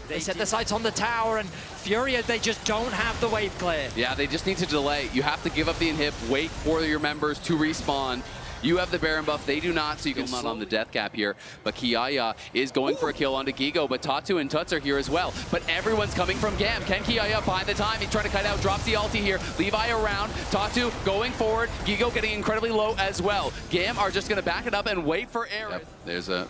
They set the sights on the tower, and Furia, they just don't have the wave clear. Yeah, they just need to delay. You have to give up the inhib, wait for your members to respawn. You have the Baron buff, they do not, so you can not on the death cap here. But Kiaya is going for a kill onto Gigo, but Tatu and Tuts are here as well. But everyone's coming from GAM. Can Kiaya find the time? He's trying to kite out, drops the ulti here. Levi around, Tatu going forward, Gigo getting incredibly low as well. GAM are just gonna back it up and wait for Eris. Yep. There's a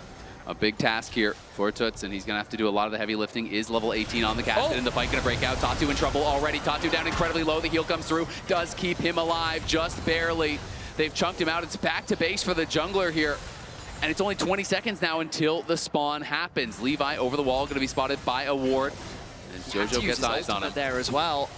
big task here for Tuts, and he's gonna have to do a lot of the heavy lifting. Is level 18 on the Kassadin, and the fight gonna break out. Tatu in trouble already. Tatu down incredibly low. The heal comes through, does keep him alive, just barely. They've chunked him out. It's back to base for the jungler here. And it's only 20 seconds now until the spawn happens. Levi over the wall, going to be spotted by a ward. And Jojo gets eyes on him. There as well.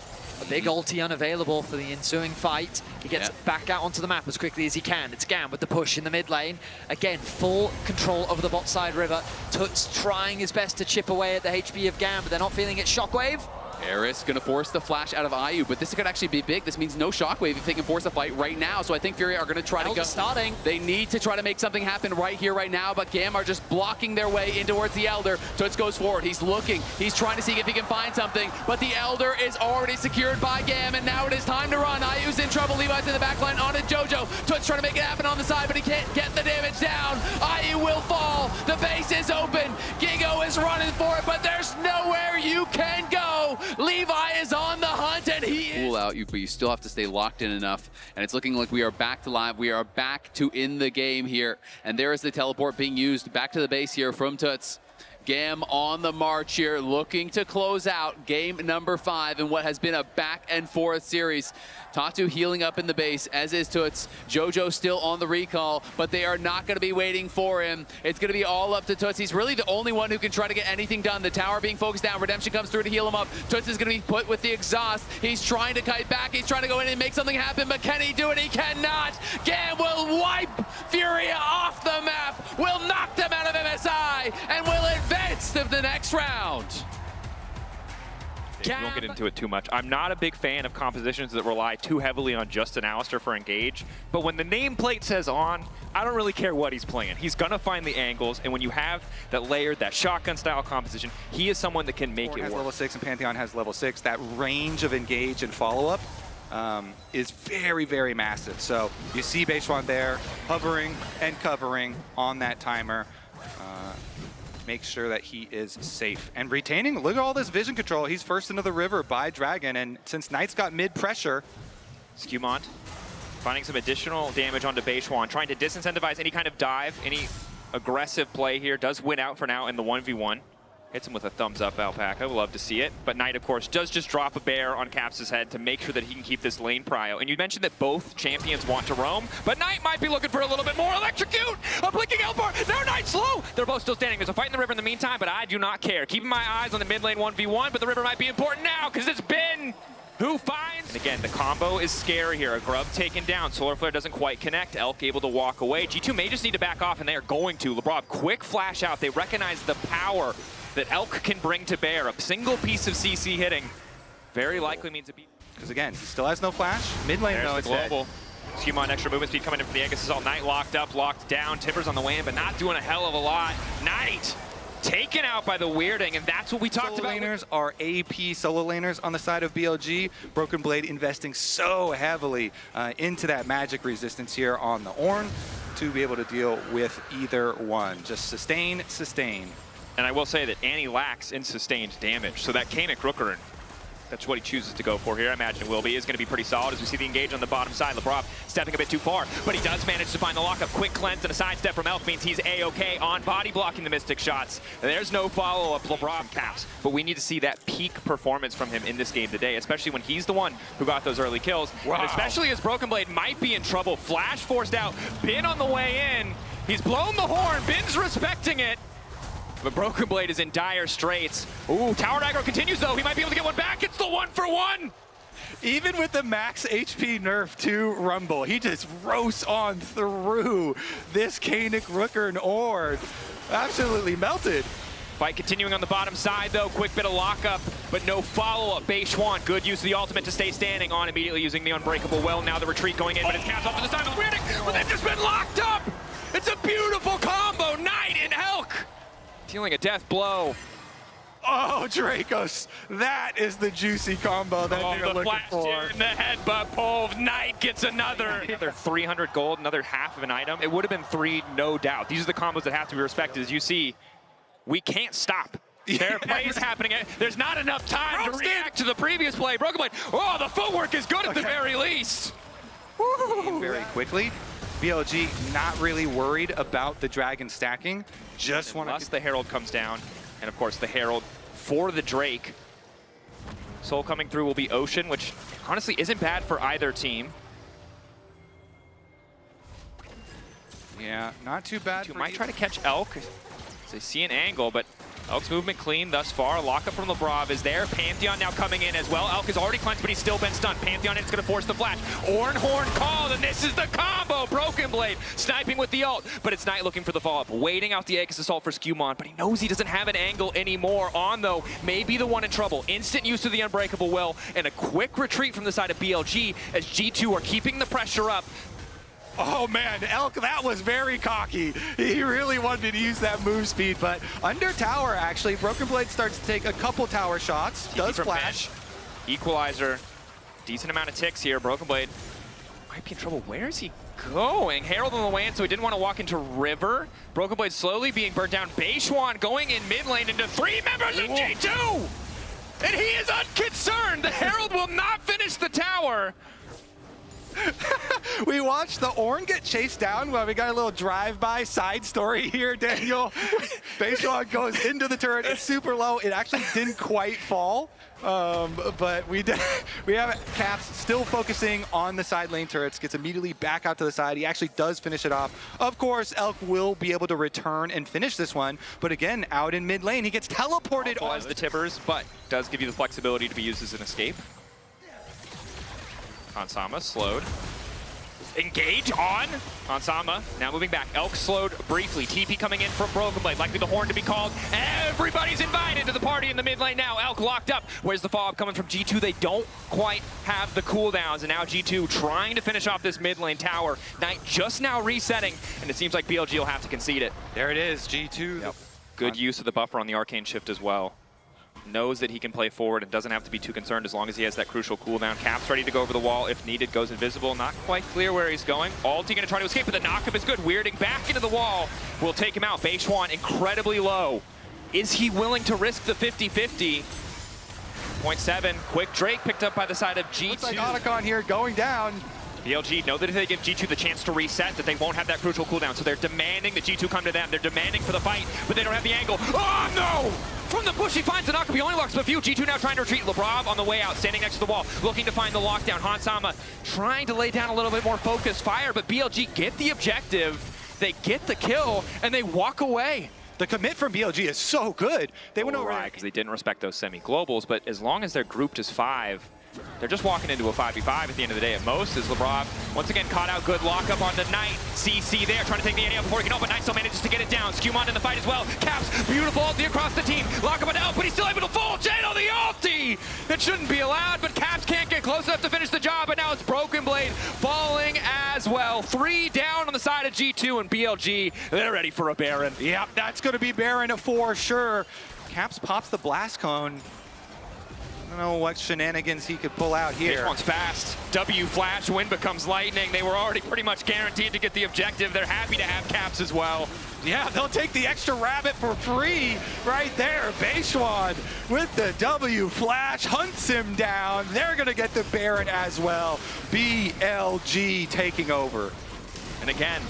A big ulti unavailable for the ensuing fight. He gets back out onto the map as quickly as he can. It's GAM with the push in the mid lane. Again, full control over the bot side river. Tuts trying his best to chip away at the HP of GAM, but they're not feeling it. Shockwave. Eris going to force the flash out of IU, but this could actually be big. This means no Shockwave if they can force a fight right now. So I think Furia are going to try to go. Starting. They need to try to make something happen right here, right now, but GAM are just blocking their way in towards the Elder. Tuts goes forward. He's looking. He's trying to see if he can find something, but the Elder is already secured by GAM, and now it is time to run. IU's in trouble. Levi's in the back line on to Jojo. Tuts trying to make it happen on the side, but he can't get the damage down. IU will fall. The base is open. Gigo is running for it, but there's nowhere you can go. Levi is on the hunt, and he is... Pull out you, but you still have to stay locked in enough. And it's looking like we are back to live. We are back to in the game here. And there is the teleport being used back to the base here from Tuts. GAM on the march here, looking to close out game number 5 in what has been a back and forth series. Tatu healing up in the base, as is Tuts. Jojo still on the recall, but they are not going to be waiting for him. It's going to be all up to Tuts. He's really the only one who can try to get anything done. The tower being focused down. Redemption comes through to heal him up. Tuts is going to be put with the exhaust. He's trying to kite back. He's trying to go in and make something happen, but can he do it? He cannot. GAM will wipe Furia off the map, will knock them out of MSI, and will advance to the next round. We won't get into it too much. I'm not a big fan of compositions that rely too heavily on just an Alistar for engage, but when the nameplate says on, I don't really care what he's playing. He's gonna find the angles, and when you have that layered, that shotgun style composition, he is someone that can make it work. Level 6 and Pantheon has level 6. That range of engage and follow-up is very, very massive. So you see Beishuan there, hovering and covering on that timer. Make sure that he is safe and retaining. Look at all this vision control. He's first into the river by Dragon, and since Knight's got mid pressure, Skewmont finding some additional damage onto Beishuan, trying to disincentivize any kind of dive, any aggressive play here. Does win out for now in the 1v1. Hits him with a thumbs up, Alpaca. We'll love to see it. But Knight, of course, does just drop a bear on Caps' head to make sure that he can keep this lane prio. And you mentioned that both champions want to roam, but Knight might be looking for a little bit more. Electrocute! A blinking Elbar! Now Knight slow! They're both still standing. There's a fight in the river in the meantime, but I do not care. Keeping my eyes on the mid lane 1v1, but the river might be important now, because it's been who finds. And again, the combo is scary here. A Grub taken down. Solar Flare doesn't quite connect. Elk able to walk away. G2 may just need to back off, and they are going to. LeBron, quick flash out. They recognize the power that Elk can bring to bear. A single piece of CC hitting very likely means a beat. because again, he still has no flash. Mid lane, There's though, the it's global. Skewmont extra movement speed coming in from the Aegis is all Knight locked up, locked down. Tipper's on the way in, but not doing a hell of a lot. Knight taken out by the Weirding, and that's what we talked about. Laners are AP solo laners on the side of BLG. Broken Blade investing so heavily into that magic resistance here on the Ornn to be able to deal with either one. Just sustain, sustain. And I will say that Annie lacks in sustained damage, so that Kamek Rookerin, that's what he chooses to go for here. I imagine it will be. Is going to be pretty solid as we see the engage on the bottom side. Lebrov stepping a bit too far, but he does manage to find the lockup. Quick cleanse and a sidestep from Elk means he's A-OK on body blocking the Mystic shots. There's no follow-up. Lebrov caps, but we need to see that peak performance from him in this game today, especially when he's the one who got those early kills. Wow. And especially as Broken Blade might be in trouble. Flash forced out. Bin on the way in. He's blown the horn. Bin's respecting it. But Broken Blade is in dire straits. Ooh, tower aggro continues though. He might be able to get one back. It's the 1-for-1. Even with the max HP nerf to Rumble, he just roasts on through this Kanek Rookerin Ornn. Absolutely melted. Fight continuing on the bottom side though. Quick bit of lockup, but no follow-up. Beishuan, good use of the ultimate to stay standing on, immediately using the Unbreakable Well. Now the retreat going in, but it's capped off to the side of Weirding, but they've just been locked up. It's a beautiful combo. Knight and Elk dealing a death blow. Oh, Dracos, that is the juicy combo that they're looking for. Here in the headbutt pull. Knight gets another 300 gold, another half of an item. It would have been 3, no doubt. These are the combos that have to be respected. As you see, we can't stop. There are plays happening. There's not enough time to react to the previous play. Broken Blade, oh, the footwork is good at the very least. Very quickly. BLG not really worried about the Dragon stacking. Just want to... the Herald comes down, and of course the Herald for the Drake. Soul coming through will be Ocean, which honestly isn't bad for either team. Yeah, not too bad. G2 might try to catch Elk. They see an angle, but Elk's movement clean thus far. Lockup from Labrov is there. Pantheon now coming in as well. Elk is already cleansed, but he's still been stunned. Pantheon is going to force the flash. Horn called, and this is the combo. Broken Blade sniping with the ult, but it's Knight looking for the follow-up. Waiting out the Aegis Assault for Skewmon, but he knows he doesn't have an angle anymore. On, though, may be the one in trouble. Instant use of the Unbreakable Will, and a quick retreat from the side of BLG as G2 are keeping the pressure up. Oh man, Elk, that was very cocky. He really wanted to use that move speed, but under tower, actually, Broken Blade starts to take a couple tower shots, does flash. Equalizer, decent amount of ticks here. Broken Blade might be in trouble. Where is he going? Herald on the way in, so he didn't want to walk into River. Broken Blade slowly being burnt down. Beishwan going in mid lane into 3 members of G2! And he is unconcerned! The Herald will not finish the tower! We watched the Ornn get chased down. Well, we got a little drive-by side story here, Daniel. Beishwan goes into the turret. It's super low. It actually didn't quite fall. But we have Caps still focusing on the side lane turrets. Gets immediately back out to the side. He actually does finish it off. Of course, Elk will be able to return and finish this one. But again, out in mid lane, he gets teleported. As the Tibbers, but does give you the flexibility to be used as an escape. Hansama slowed. Engage on Hansama. Now moving back. Elk slowed briefly. TP coming in from Broken Blade. Likely the horn to be called. Everybody's invited to the party in the mid lane now. Elk locked up. Where's the follow-up coming from G2? They don't quite have the cooldowns. And now G2 trying to finish off this mid lane tower. Knight just now resetting. And it seems like BLG will have to concede it. There it is, G2. Yep. Good use of the buffer on the Arcane Shift as well. Knows that he can play forward and doesn't have to be too concerned as long as he has that crucial cooldown. Caps ready to go over the wall if needed, goes invisible. Not quite clear where he's going. Alti gonna try to escape, but the knockup is good. Weirding back into the wall will take him out. Beishwan incredibly low. Is he willing to risk the 50-50? 0.7, quick Drake picked up by the side of G2. Looks like Otacon here going down. BLG know that if they give G2 the chance to reset, that they won't have that crucial cooldown. So they're demanding that G2 come to them. They're demanding for the fight, but they don't have the angle. Oh no! From the bush, he finds the knockup. He only locks a few. G2 now trying to retreat. Labrov on the way out, standing next to the wall, looking to find the lockdown. Hansama trying to lay down a little bit more focused fire, but BLG get the objective. They get the kill, and they walk away. The commit from BLG is so good. They went over because they didn't respect those semi-globals, but as long as they're grouped as 5, they're just walking into a 5v5 at the end of the day at most. As Labrov once again caught out, good lockup on the Knight. CC there trying to take the AD out before he can open. Knight still manages to get it down. Skewmon in the fight as well. Caps, beautiful ulti across the team. Lockup on Elk, but he's still able to full channel the ulti. That shouldn't be allowed, but Caps can't get close enough to finish the job, and now it's Broken Blade falling as well. 3 down on the side of G2 and BLG. They're ready for a Baron. Yep, that's going to be Baron for sure. Caps pops the blast cone. I don't know what shenanigans he could pull out here. Beishwan's fast. W flash, wind becomes lightning. They were already pretty much guaranteed to get the objective. They're happy to have Caps as well. Yeah, they'll take the extra rabbit for free right there. Beishwan with the W flash hunts him down. They're going to get the Baron as well. BLG taking over. And again,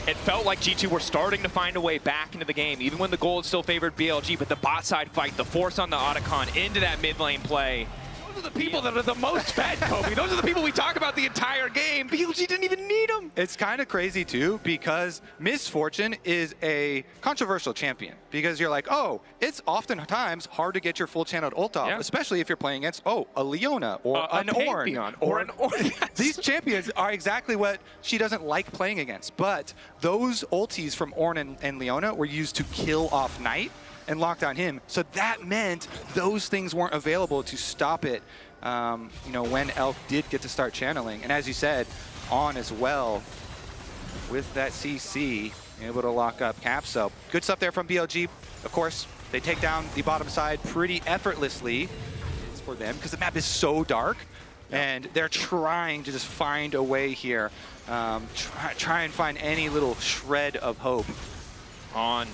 it felt like G2 were starting to find a way back into the game, even when the gold still favored BLG, but the bot side fight, the force on the Otacon into that mid lane play. Those are the people that are the most fed, Kobe. Those are the people we talk about the entire game. BLG didn't even need them. It's kind of crazy too, because Misfortune is a controversial champion, because you're like, oh, it's oftentimes hard to get your full channeled ult off, especially if you're playing against, oh, a Leona or an Ornn. Or an Ornn. These champions are exactly what she doesn't like playing against, but those ultis from Ornn and Leona were used to kill off Knight and lock down him. So that meant those things weren't available to stop it, you know, when Elk did get to start channeling. And as you said, on as well with that CC, able to lock up Caps. So good stuff there from BLG. Of course, they take down the bottom side pretty effortlessly. It's for them because the map is so dark. And they're trying to just find a way here. Try and find any little shred of hope. On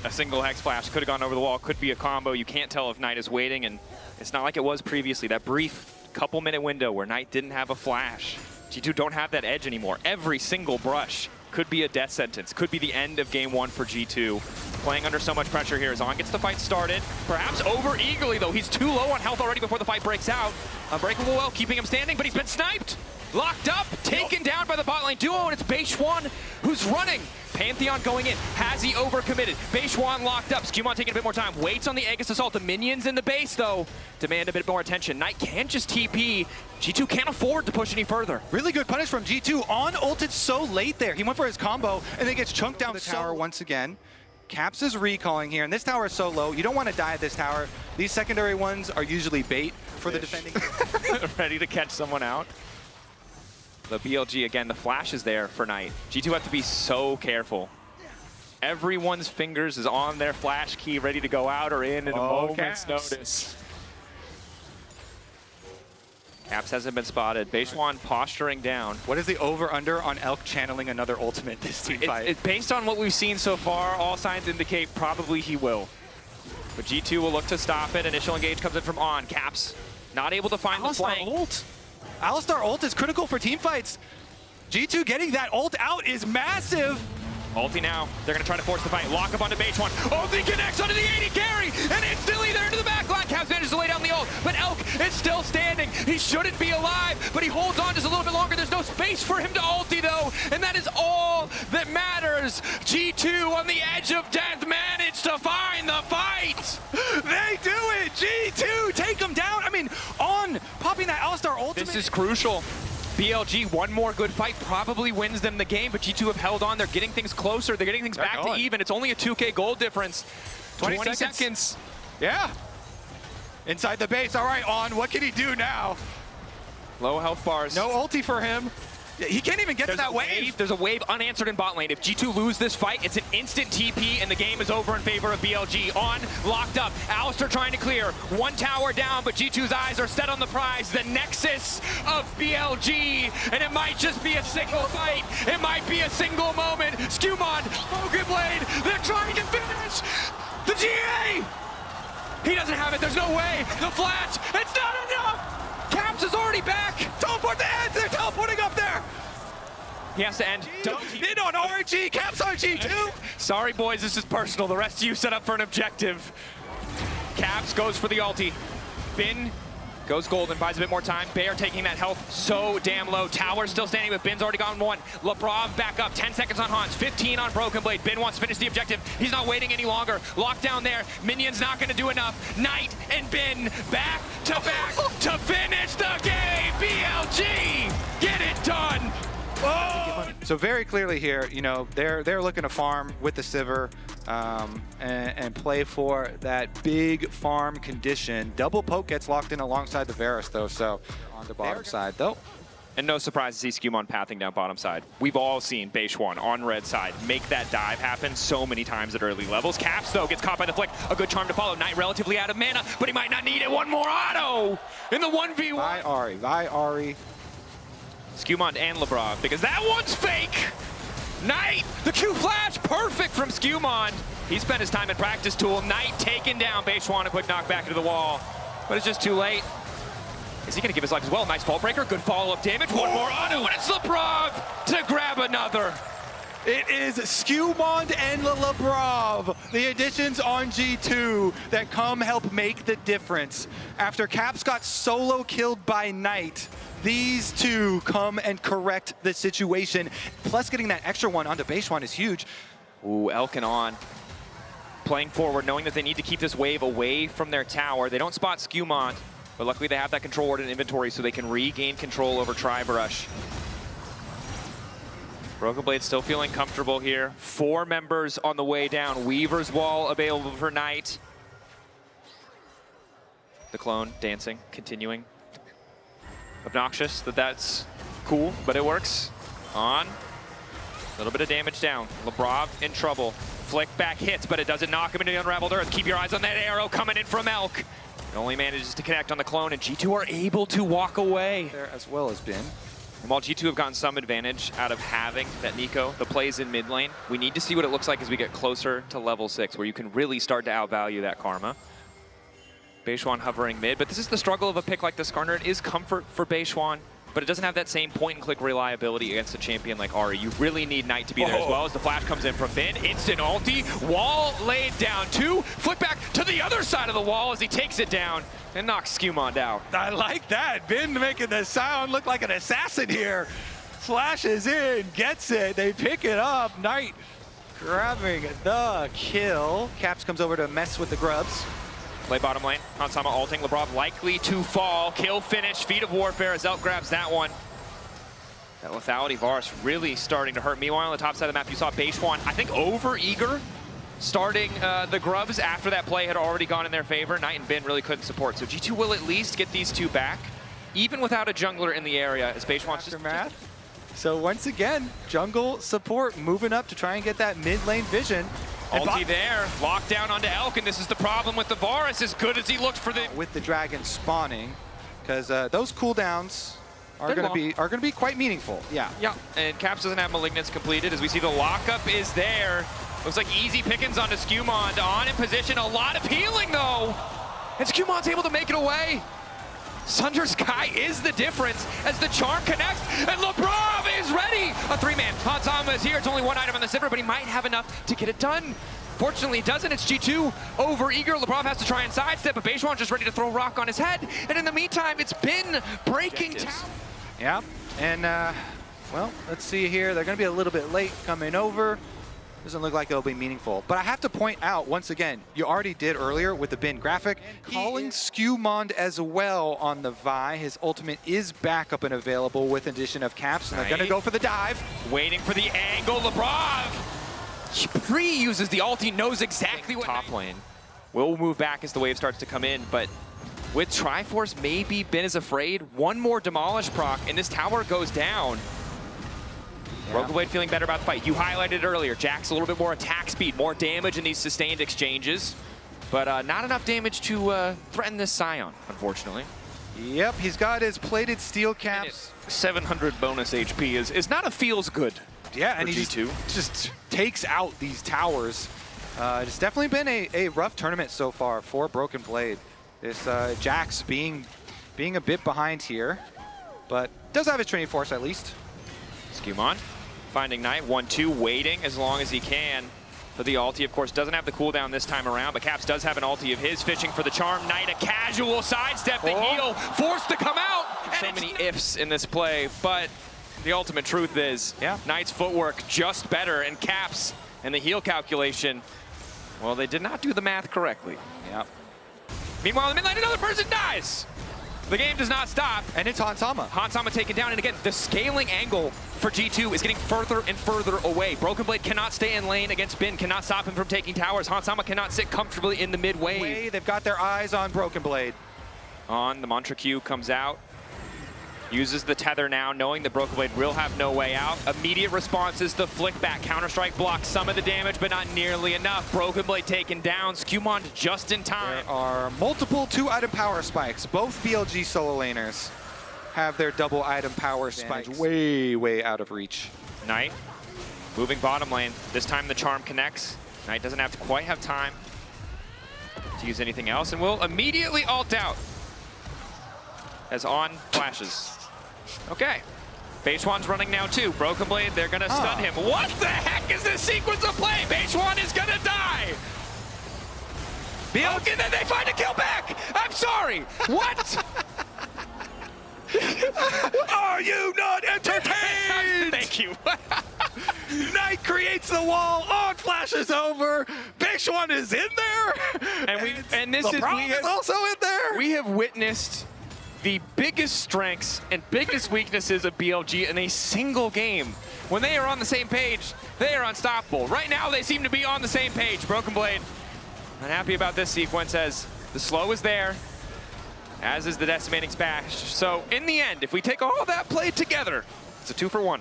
a single Hex Flash, could have gone over the wall, could be a combo. You can't tell if Knight is waiting, and it's not like it was previously. That brief couple-minute window where Knight didn't have a flash. G2 don't have that edge anymore. Every single brush could be a death sentence, could be the end of game 1 for G2. Playing under so much pressure here. Zon gets the fight started, perhaps over eagerly though. He's too low on health already before the fight breaks out. Unbreakable Well keeping him standing, but he's been sniped. Locked up, taken down by the bot lane duo, and it's Beishwan who's running. Pantheon going in. Has he overcommitted? Beishwan locked up. Skewmon taking a bit more time. Waits on the Aegis Assault. The minions in the base, though, demand a bit more attention. Knight can't just TP. G2 can't afford to push any further. Really good punish from G2. On ulted so late there. He went for his combo and then gets chunked down the tower once again. Caps is recalling here, and this tower is so low. You don't want to die at this tower. These secondary ones are usually bait for the defending. Ready to catch someone out. The BLG, again, the flash is there for Knight. G2 have to be so careful. Everyone's fingers is on their flash key, ready to go out or in a moment's notice. Caps hasn't been spotted. Beishwan posturing down. What is the over-under on Elk channeling another ultimate this team fight? It's based on what we've seen so far, all signs indicate probably he will. But G2 will look to stop it. Initial engage comes in from On. Caps not able to find the flank. Alistar ult is critical for team fights. G2 getting that ult out is massive. Ulti now. They're going to try to force the fight. Lock up onto Beishwan. Ulti connects onto the 80 carry, and instantly they're into the backline. Caps manages to lay down the ult, but Elk is still standing. He shouldn't be alive, but he holds on just a little bit longer. There's no space for him to ulti, though, and that is all that matters. G2 on the edge of death managed to find the fight. They do it. G2 take him down. I mean, On popping that Alistar ultimate. This is crucial. BLG, one more good fight probably wins them the game, but G2 have held on. They're getting things closer. They're getting things back to even. It's only a 2K gold difference. 20 seconds. Yeah. Inside the base. All right, On. What can he do now? Low health bars. No ulti for him. He can't even get to that wave. There's a wave unanswered in bot lane. If G2 lose this fight, it's an instant TP, and the game is over in favor of BLG. On, locked up. Alistar trying to clear. One tower down, but G2's eyes are set on the prize. The nexus of BLG, and it might just be a single fight. It might be a single moment. Skewmon, Broken Blade, they're trying to finish the GA! He doesn't have it. There's no way. The flash, it's not enough! Caps is already back! Teleport the end! They're teleporting up there! He has to end. In on RG! Caps RG too! Sorry, boys, this is personal. The rest of you set up for an objective. Caps goes for the ulti. Bin goes golden, buys a bit more time. Bear taking that health so damn low. Tower still standing, but Bin's already gone one. Labrov back up, 10 seconds on Hans, 15 on Broken Blade. Bin wants to finish the objective. He's not waiting any longer. Locked down there. Minion's not going to do enough. Knight and Bin back to finish the game. BLG, get it done. Oh! So very clearly here, you know, they're looking to farm with the Sivir and play for that big farm condition. Double poke gets locked in alongside the Varus, though, so on the bottom side, though. And no surprise to see Skewmon pathing down bottom side. We've all seen Beishwan on red side make that dive happen so many times at early levels. Caps, though, gets caught by the flick. A good charm to follow. Knight relatively out of mana, but he might not need it. One more auto in the 1v1. Vi Ari. Skewmon and Labrov, because that one's fake! Knight, the Q flash, perfect from Skewmon. He spent his time in practice tool. Knight taken down. Beishwan, a quick knockback into the wall, but it's just too late. Is he gonna give his life as well? Nice fault breaker, good follow-up damage. One more auto, and it's Labrov to grab another. It is Skewmon and Labrov, the additions on G2 that come help make the difference. After Caps got solo killed by Knight, these two come and correct the situation. Plus getting that extra one onto Beishwan is huge. Ooh, Elkin on. Playing forward, knowing that they need to keep this wave away from their tower. They don't spot Skewmon, but luckily they have that control ward in inventory so they can regain control over Tribrush. Broken Blade still feeling comfortable here. 4 members on the way down. Weaver's Wall available for Knight. The clone dancing, continuing. Obnoxious that that's cool, but it works. On. A little bit of damage down. Labrov in trouble. Flick back hits, but it doesn't knock him into the unraveled earth. Keep your eyes on that arrow coming in from Elk. It only manages to connect on the clone, and G2 are able to walk away. There as well as Bin. And while G2 have gotten some advantage out of having that Nico, the plays in mid lane, we need to see what it looks like as we get closer to level 6, where you can really start to outvalue that Karma. Beishwan hovering mid, but this is the struggle of a pick like this, Garner. It is comfort for Beishwan, but it doesn't have that same point-and-click reliability against a champion like Ari. You really need Knight to be there as well as the flash comes in from Bin. Instant ulti, wall laid down. 2, flip back to the other side of the wall as he takes it down and knocks Skewmon down. I like that. Bin making the sound look like an assassin here. Flashes in, gets it, they pick it up. Knight grabbing the kill. Caps comes over to mess with the grubs. Play bottom lane. Hansama ulting. Labrov likely to fall. Kill finish. Feet of Warfare as Elk grabs that one. That lethality Varus really starting to hurt. Meanwhile, on the top side of the map, you saw Beishwan, I think, over-eager starting the grubs after that play had already gone in their favor. Knight and Bin really couldn't support. So G2 will at least get these two back, even without a jungler in the area, as Beishwan's just... So once again, jungle support moving up to try and get that mid lane vision. Ulti there, locked down onto Elk, and this is the problem with the Varus, as good as he looked for the... With the dragon spawning, because those cooldowns are going to be quite meaningful. Yeah. Yeah, and Caps doesn't have Malignance completed, as we see the lockup is there. Looks like easy pickings onto Skumond, on in position, a lot of healing though. And Skumond's able to make it away. Sunder Sky is the difference as the charm connects, and Labrov is ready! A three-man. Hansama is here. It's only one item on the Sivir, but he might have enough to get it done. Fortunately, he doesn't. It's G2 over-eager. Labrov has to try and sidestep, but Beishwan's just ready to throw rock on his head. And in the meantime, it's been breaking down. Yeah, and well, let's see here. They're going to be a little bit late coming over. Doesn't look like it'll be meaningful. But I have to point out, once again, you already did earlier with the Bin graphic, calling Skumond as well on the Vi. His ultimate is back up and available with addition of Caps, and they're going to go for the dive. Waiting for the angle, Labrov! He pre-uses the ult, he knows exactly what... Top lane. Will move back as the wave starts to come in, but with Triforce, maybe Bin is afraid. One more Demolish proc, and this tower goes down. Broken Blade feeling better about the fight. You highlighted it earlier. Jack's a little bit more attack speed, more damage in these sustained exchanges, but not enough damage to threaten this Scion, unfortunately. Yep, he's got his plated steel caps. 700 bonus HP is not a feels good. Yeah, and he G2 just takes out these towers. It's definitely been a rough tournament so far for Broken Blade. This Jax being a bit behind here, but does have his training force at least. Skumond finding Knight, 1-2, waiting as long as he can for the ulti. Of course, doesn't have the cooldown this time around, but Caps does have an ulti of his, fishing for the charm. Knight, a casual sidestep, the heal, forced to come out. So many ifs in this play, but the ultimate truth is, Knight's footwork just better, and Caps and the heal calculation, well, they did not do the math correctly. Yep. Meanwhile, in the mid lane, another person dies. The game does not stop. And it's Hansama. Hansama taken down, and again, the scaling angle for G2 is getting further and further away. Broken Blade cannot stay in lane against Bin, cannot stop him from taking towers. Hansama cannot sit comfortably in the mid wave. They've got their eyes on Broken Blade. On, the Mantra Q comes out. Uses the tether now, knowing that Broken Blade will have no way out. Immediate response is the flick back. Counter-Strike blocks some of the damage, but not nearly enough. Broken Blade taken down. Skumond just in time. There are multiple 2-item power spikes. Both BLG solo laners have their double item power spikes way out of reach. Knight moving bottom lane. This time the charm connects. Knight doesn't have to quite have time to use anything else, and will immediately ult out as on flashes. Okay. Beishwan's running now too. Broken Blade, they're gonna stun him. What the heck is this sequence of play? Beishwan is gonna die! Okay, then they find a kill back! I'm sorry! What? Are you not entertained? Thank you. Knight creates the wall, on flashes over, Beishwan is in there! And this is also in there! We have witnessed the biggest strengths and biggest weaknesses of BLG in a single game. When they are on the same page, they are unstoppable. Right now, they seem to be on the same page. Broken Blade, not happy about this sequence, as the slow is there, as is the decimating smash. So in the end, if we take all that play together, it's a 2-for-1.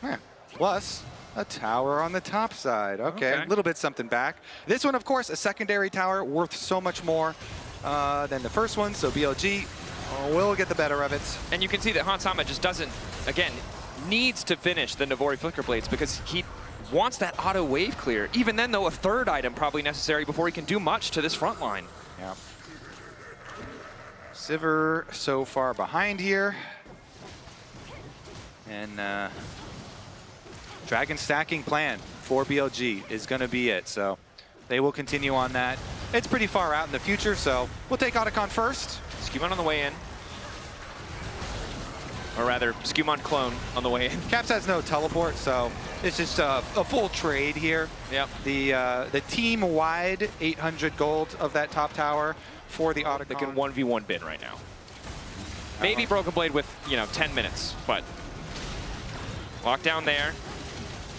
Yeah. Plus a tower on the top side. Okay, a little bit something back. This one, of course, a secondary tower worth so much more than the first one, so BLG will get the better of it. And you can see that Hansama just doesn't, again, needs to finish the Navori Flicker Blades because he wants that auto wave clear. Even then, though, a third item probably necessary before he can do much to this front line. Yeah. Sivir so far behind here. And Dragon stacking plan for BLG is going to be it. So they will continue on that. It's pretty far out in the future, so we'll take Otacon first. Skumond on the way in. Or rather, Skewmon clone on the way in. Caps has no teleport, so it's just a full trade here. Yep. The team-wide 800 gold of that top tower for the Otacon. They can 1v1 bin right now. Maybe Broken Blade with, 10 minutes, but lockdown there.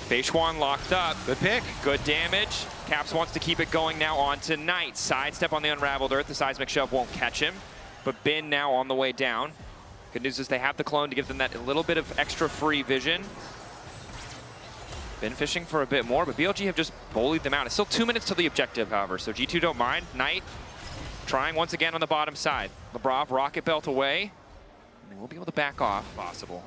Beishwan locked up. Good pick. Good damage. Caps wants to keep it going now on to Knight. Sidestep on the Unraveled Earth. The Seismic Shove won't catch him, but Bin now on the way down. Good news is they have the clone to give them that little bit of extra free vision. Been fishing for a bit more, but BLG have just bullied them out. It's still 2 minutes to the objective, however, so G2 don't mind. Knight trying once again on the bottom side. Lebrov, Rocket Belt away. And they will be able to back off, possible.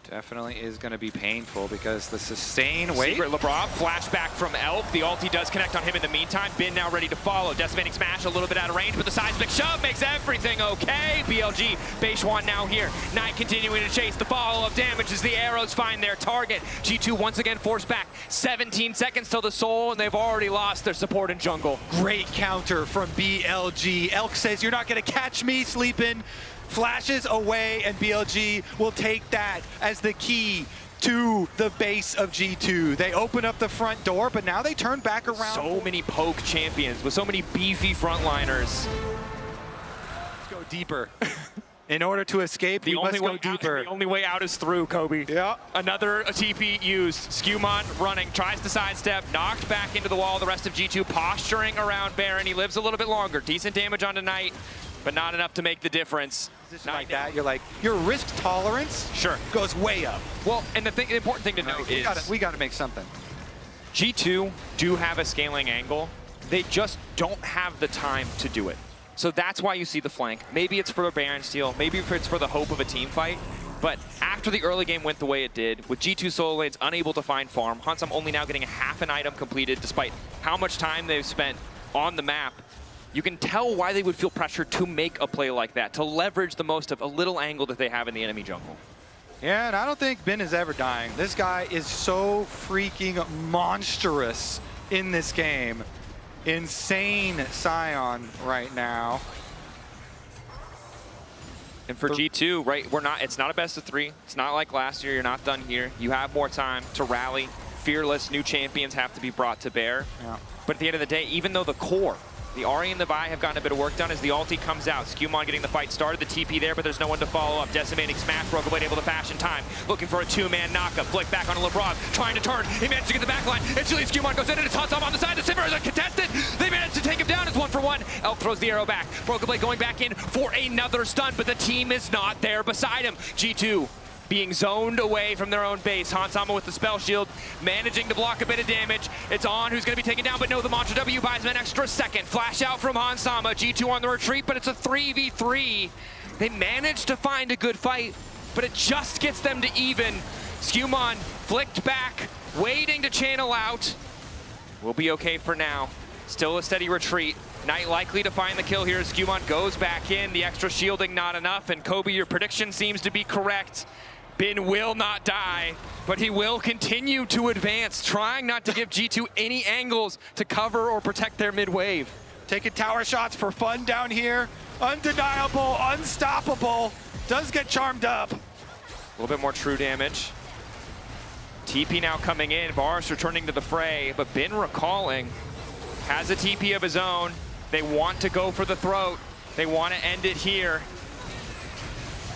Definitely is going to be painful because the sustain wait. Secret Lebrov, flashback from Elk. The ulti does connect on him in the meantime. Bin now ready to follow. Decimating Smash a little bit out of range, but the Seismic Shove makes everything okay. BLG, Beishwan now here. Knight continuing to chase. The follow-up damage as the arrows find their target. G2 once again forced back. 17 seconds till the soul, and they've already lost their support in jungle. Great counter from BLG. Elk says, "You're not going to catch me sleeping." Flashes away, and BLG will take that as the key to the base of G2. They open up the front door, but now they turn back around. So many poke champions with so many beefy frontliners. Let's go deeper. In order to escape, we must go deeper. The only way out is through, Kobe. Yeah. Another TP used. Skewmon running, tries to sidestep, knocked back into the wall. The rest of G2 posturing around Baron. He lives a little bit longer. Decent damage on Knight, but not enough to make the difference. Like that, you're like, your risk tolerance goes way up. Well, and the important thing to note is we got to make something. G2 do have a scaling angle. They just don't have the time to do it. So that's why you see the flank. Maybe it's for the Baron steal, maybe it's for the hope of a team fight. But after the early game went the way it did, with G2 solo lanes unable to find farm, Hansam only now getting a half an item completed despite how much time they've spent on the map, you can tell why they would feel pressured to make a play like that, to leverage the most of a little angle that they have in the enemy jungle. Yeah, and I don't think Bin is ever dying. This guy is so freaking monstrous in this game. Insane Scion right now. And for G2, right, it's not a best of 3. It's not like last year, you're not done here. You have more time to rally. Fearless new champions have to be brought to bear. Yeah. But at the end of the day, even though the core, the Ahri and the Vi have gotten a bit of work done as the ulti comes out. Skewmon getting the fight started, the TP there, but there's no one to follow up. Decimating Smash, Broken Blade able to flash in time. Looking for a 2-man knockup. Flick back on Lebrov, trying to turn. He managed to get the back line. Instantly Skewmon goes in and it's Hansam on the side. The Simmer is uncontested. They managed to take him down. It's 1-for-1. Elk throws the arrow back. Broken Blade going back in for another stun, but the team is not there beside him. G2 being zoned away from their own base. Hansama with the spell shield, managing to block a bit of damage. It's On who's going to be taken down, but no, the Mantra W buys him an extra second. Flash out from Hansama. G2 on the retreat, but it's a 3v3. They managed to find a good fight, but it just gets them to even. Skewmon flicked back, waiting to channel out. We'll be okay for now. Still a steady retreat. Knight likely to find the kill here as Skewmon goes back in. The extra shielding not enough, and Kobe, your prediction seems to be correct. Bin will not die, but he will continue to advance, trying not to give G2 any angles to cover or protect their mid-wave. Taking tower shots for fun down here. Undeniable, unstoppable. Does get charmed up. A little bit more true damage. TP now coming in. Varus returning to the fray, but Bin recalling. Has a TP of his own. They want to go for the throat. They want to end it here.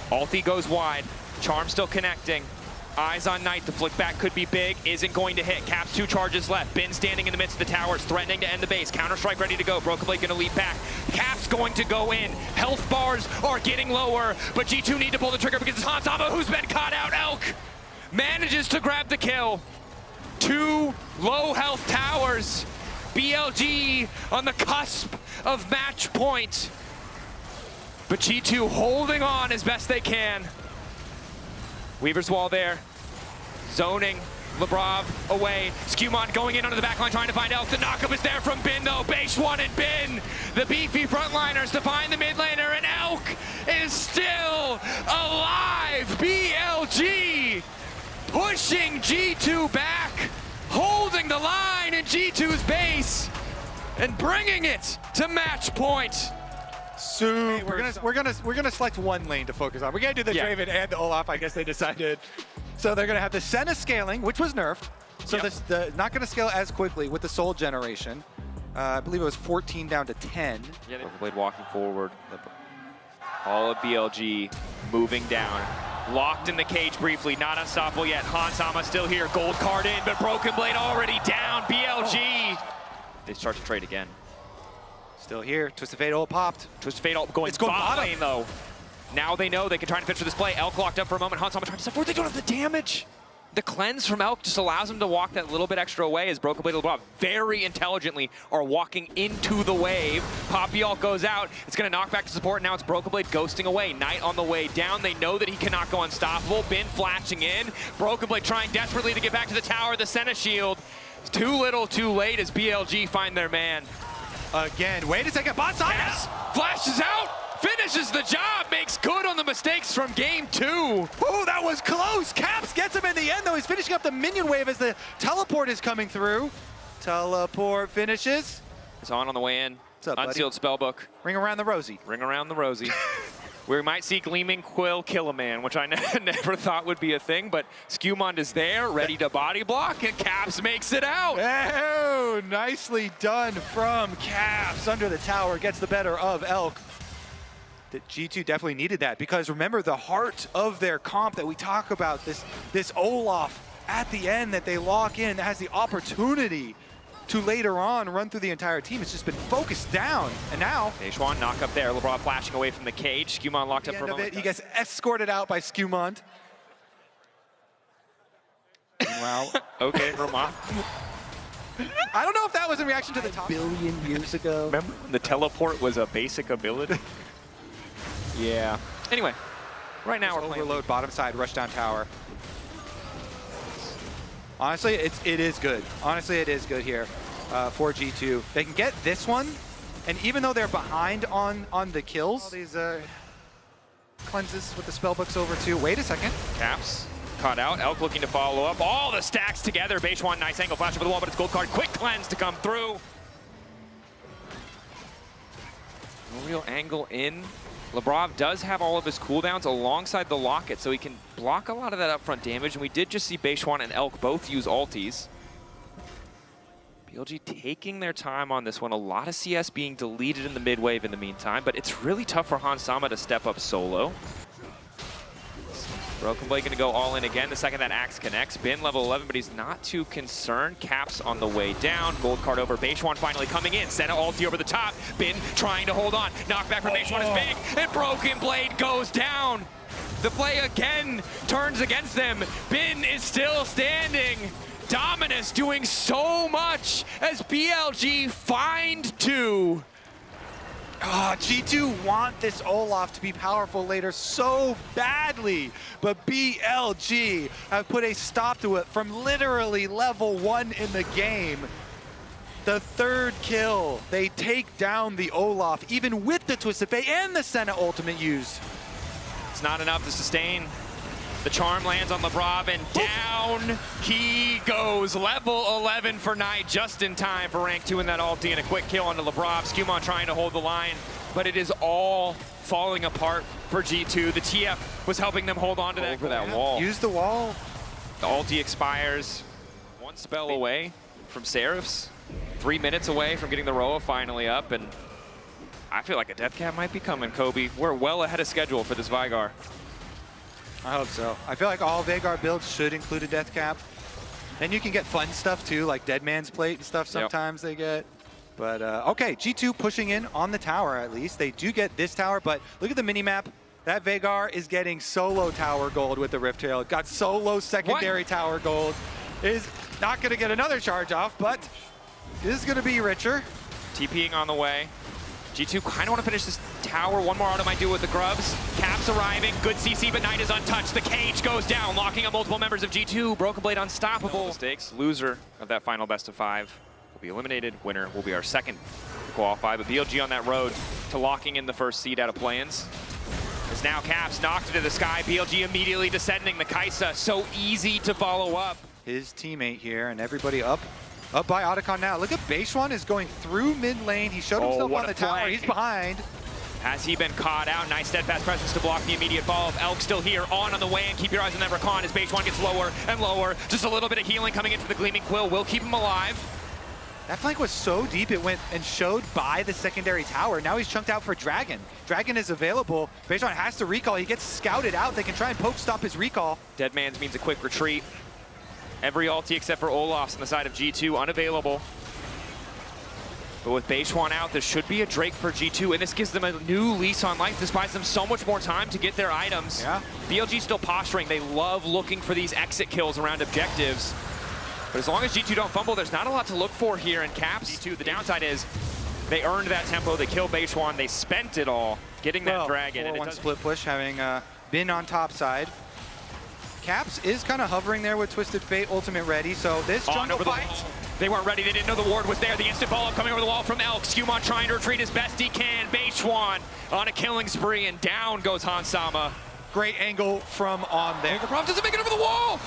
Ulti goes wide. Charm still connecting. Eyes on Knight. The flick back could be big. Isn't going to hit. Caps 2 charges left. Bin standing in the midst of the towers, threatening to end the base. Counter-strike ready to go. Broken Blade going to leap back. Caps going to go in. Health bars are getting lower, but G2 need to pull the trigger because it's Hansama who's been caught out. Elk manages to grab the kill. 2 low health towers. BLG on the cusp of match point. But G2 holding on as best they can. Weaver's Wall there. Zoning. Lebrov away. Skewmon going in onto the backline trying to find Elk. The knockup is there from Bin though. Beishwan and Bin. The beefy frontliners to find the mid laner, and Elk is still alive. BLG pushing G2 back. Holding the line in G2's base and bringing it to match point. super. We're gonna select one lane to focus on. We're gonna do the Draven and the Olaf. I guess they decided. So they're gonna have the Senna scaling, which was nerfed. So the not gonna scale as quickly with the Soul generation. I believe it was 14 down to 10. Yeah, Blade walking forward. All of BLG moving down. Locked in the cage briefly, not unstoppable yet. Hansama still here, gold card in, but Broken Blade already down. BLG. They start to trade again. Still here, Twisted Fate ult popped. Twisted Fate ult going bot lane though. Now they know they can try and finish for this play. Elk locked up for a moment. Hansama trying to step forward. They don't have the damage. The cleanse from Elk just allows him to walk that little bit extra away as Broken Blade and LeBron very intelligently are walking into the wave. Poppy Elk goes out. It's going to knock back to support. Now it's Broken Blade ghosting away. Knight on the way down. They know that he cannot go unstoppable. Bin flashing in. Broken Blade trying desperately to get back to the tower. The Senna shield. It's too little, too late as BLG find their man. Again, wait a second, bot side! Yes. Flashes out, finishes the job, makes good on the mistakes from game 2. Oh, that was close! Caps gets him in the end, though. He's finishing up the minion wave as the teleport is coming through. Teleport finishes. It's on the way in. What's up, buddy? Unsealed spellbook. Ring around the rosy. Ring around the rosy. We might see Gleaming Quill kill a man, which I never thought would be a thing, but Skewmond is there, ready to body block, and Caps makes it out. Oh, nicely done from Caps. Under the tower, gets the better of Elk. That G2 definitely needed that, because remember the heart of their comp that we talk about, this Olaf at the end that they lock in, that has the opportunity to later on run through the entire team. It's just been focused down, and now Daeshwan knock up there. LeBron flashing away from the cage. Skewmond locked up for a moment. He gets escorted out by Skewmond. Wow. Okay, Roman. I don't know if that was in reaction to the top. Billion years ago. Remember when the teleport was a basic ability? Yeah. Anyway, right now we're playing overload bottom side, rush down tower. Honestly, it is good. Honestly, it is good here for G2. They can get this one, and even though they're behind on the kills, all these cleanses with the spellbooks over too. Wait a second. Caps caught out. Elk looking to follow up. All the stacks together. Beishwan, nice angle, flash over the wall, but it's gold card. Quick cleanse to come through. No real angle in. Lebrov does have all of his cooldowns alongside the locket, so he can block a lot of that upfront damage, and we did just see Beishwan and Elk both use ultis. BLG taking their time on this one. A lot of CS being deleted in the mid wave in the meantime, but it's really tough for Hansama to step up solo. Broken Blade going to go all in again the second that Axe connects. Bin level 11, but he's not too concerned. Caps on the way down. Gold card over. Beishwan finally coming in. Senna ulti over the top. Bin trying to hold on. Knockback from Beishwan is big. And Broken Blade goes down. The play again turns against them. Bin is still standing. Dominus doing so much as BLG find 2. G2 want this Olaf to be powerful later so badly, but BLG have put a stop to it from literally level 1 in the game. The third kill, they take down the Olaf, even with the Twisted Fate and the Senna ultimate used. It's not enough to sustain. The charm lands on Lebrov, and down he goes. Level 11 for Knight, just in time for rank 2 in that ulti, and a quick kill onto Lebrov. Skewmon trying to hold the line, but it is all falling apart for G2. The TF was helping them hold on to that wall. Use the wall. The ulti expires. One spell away from Seraphs. 3 minutes away from getting the Roa finally up, and I feel like a death cap might be coming, Kobe. We're well ahead of schedule for this Vygar. I hope so. I feel like all Veigar builds should include a death cap. Then you can get fun stuff too, like Dead Man's Plate and stuff sometimes they get. But okay, G2 pushing in on the tower at least. They do get this tower, but look at the mini-map. That Veigar is getting solo tower gold with the Rift Trail. Got solo secondary tower gold. Is not going to get another charge off, but is going to be richer. TPing on the way. G2 kind of want to finish this tower. One more auto might do with the grubs. Caps arriving. Good CC, but Knight is untouched. The cage goes down, locking up multiple members of G2. Broken Blade unstoppable. No mistakes. Loser of that final best of 5 will be eliminated. Winner will be our second to qualify. But BLG on that road to locking in the first seed out of play-ins. As now Caps knocked into the sky. BLG immediately descending. The Kaisa so easy to follow up. His teammate here and everybody up by Otacon now. Look at Beishwan is going through mid lane. He showed himself on the tower. He's behind. Has he been caught out? Nice steadfast presence to block the immediate follow-up. Elk still here, on the way, and keep your eyes on that Rakan as Base One gets lower and lower. Just a little bit of healing coming in from the Gleaming Quill will keep him alive. That flank was so deep, it went and showed by the secondary tower. Now he's chunked out for Dragon. Dragon is available. Base One has to recall. He gets scouted out. They can try and poke stop his recall. Dead Man's means a quick retreat. Every ulti except for Olaf's on the side of G2 unavailable. But with Beishuan out, there should be a Drake for G2, and this gives them a new lease on life. This buys them so much more time to get their items. Yeah. BLG still posturing. They love looking for these exit kills around objectives. But as long as G2 don't fumble, there's not a lot to look for here in Caps. G2, the downside is they earned that tempo. They killed Beishuan. They spent it all getting that Dragon. And 4-1 split push, having been on top side. Caps is kind of hovering there with Twisted Fate Ultimate ready, so this jungle fight. They weren't ready. They didn't know the ward was there. The instant follow-up coming over the wall from Elk. Skewmon trying to retreat as best he can. Beishuan on a killing spree, and down goes Hansama. Great angle from on there. Prof doesn't make it over the wall.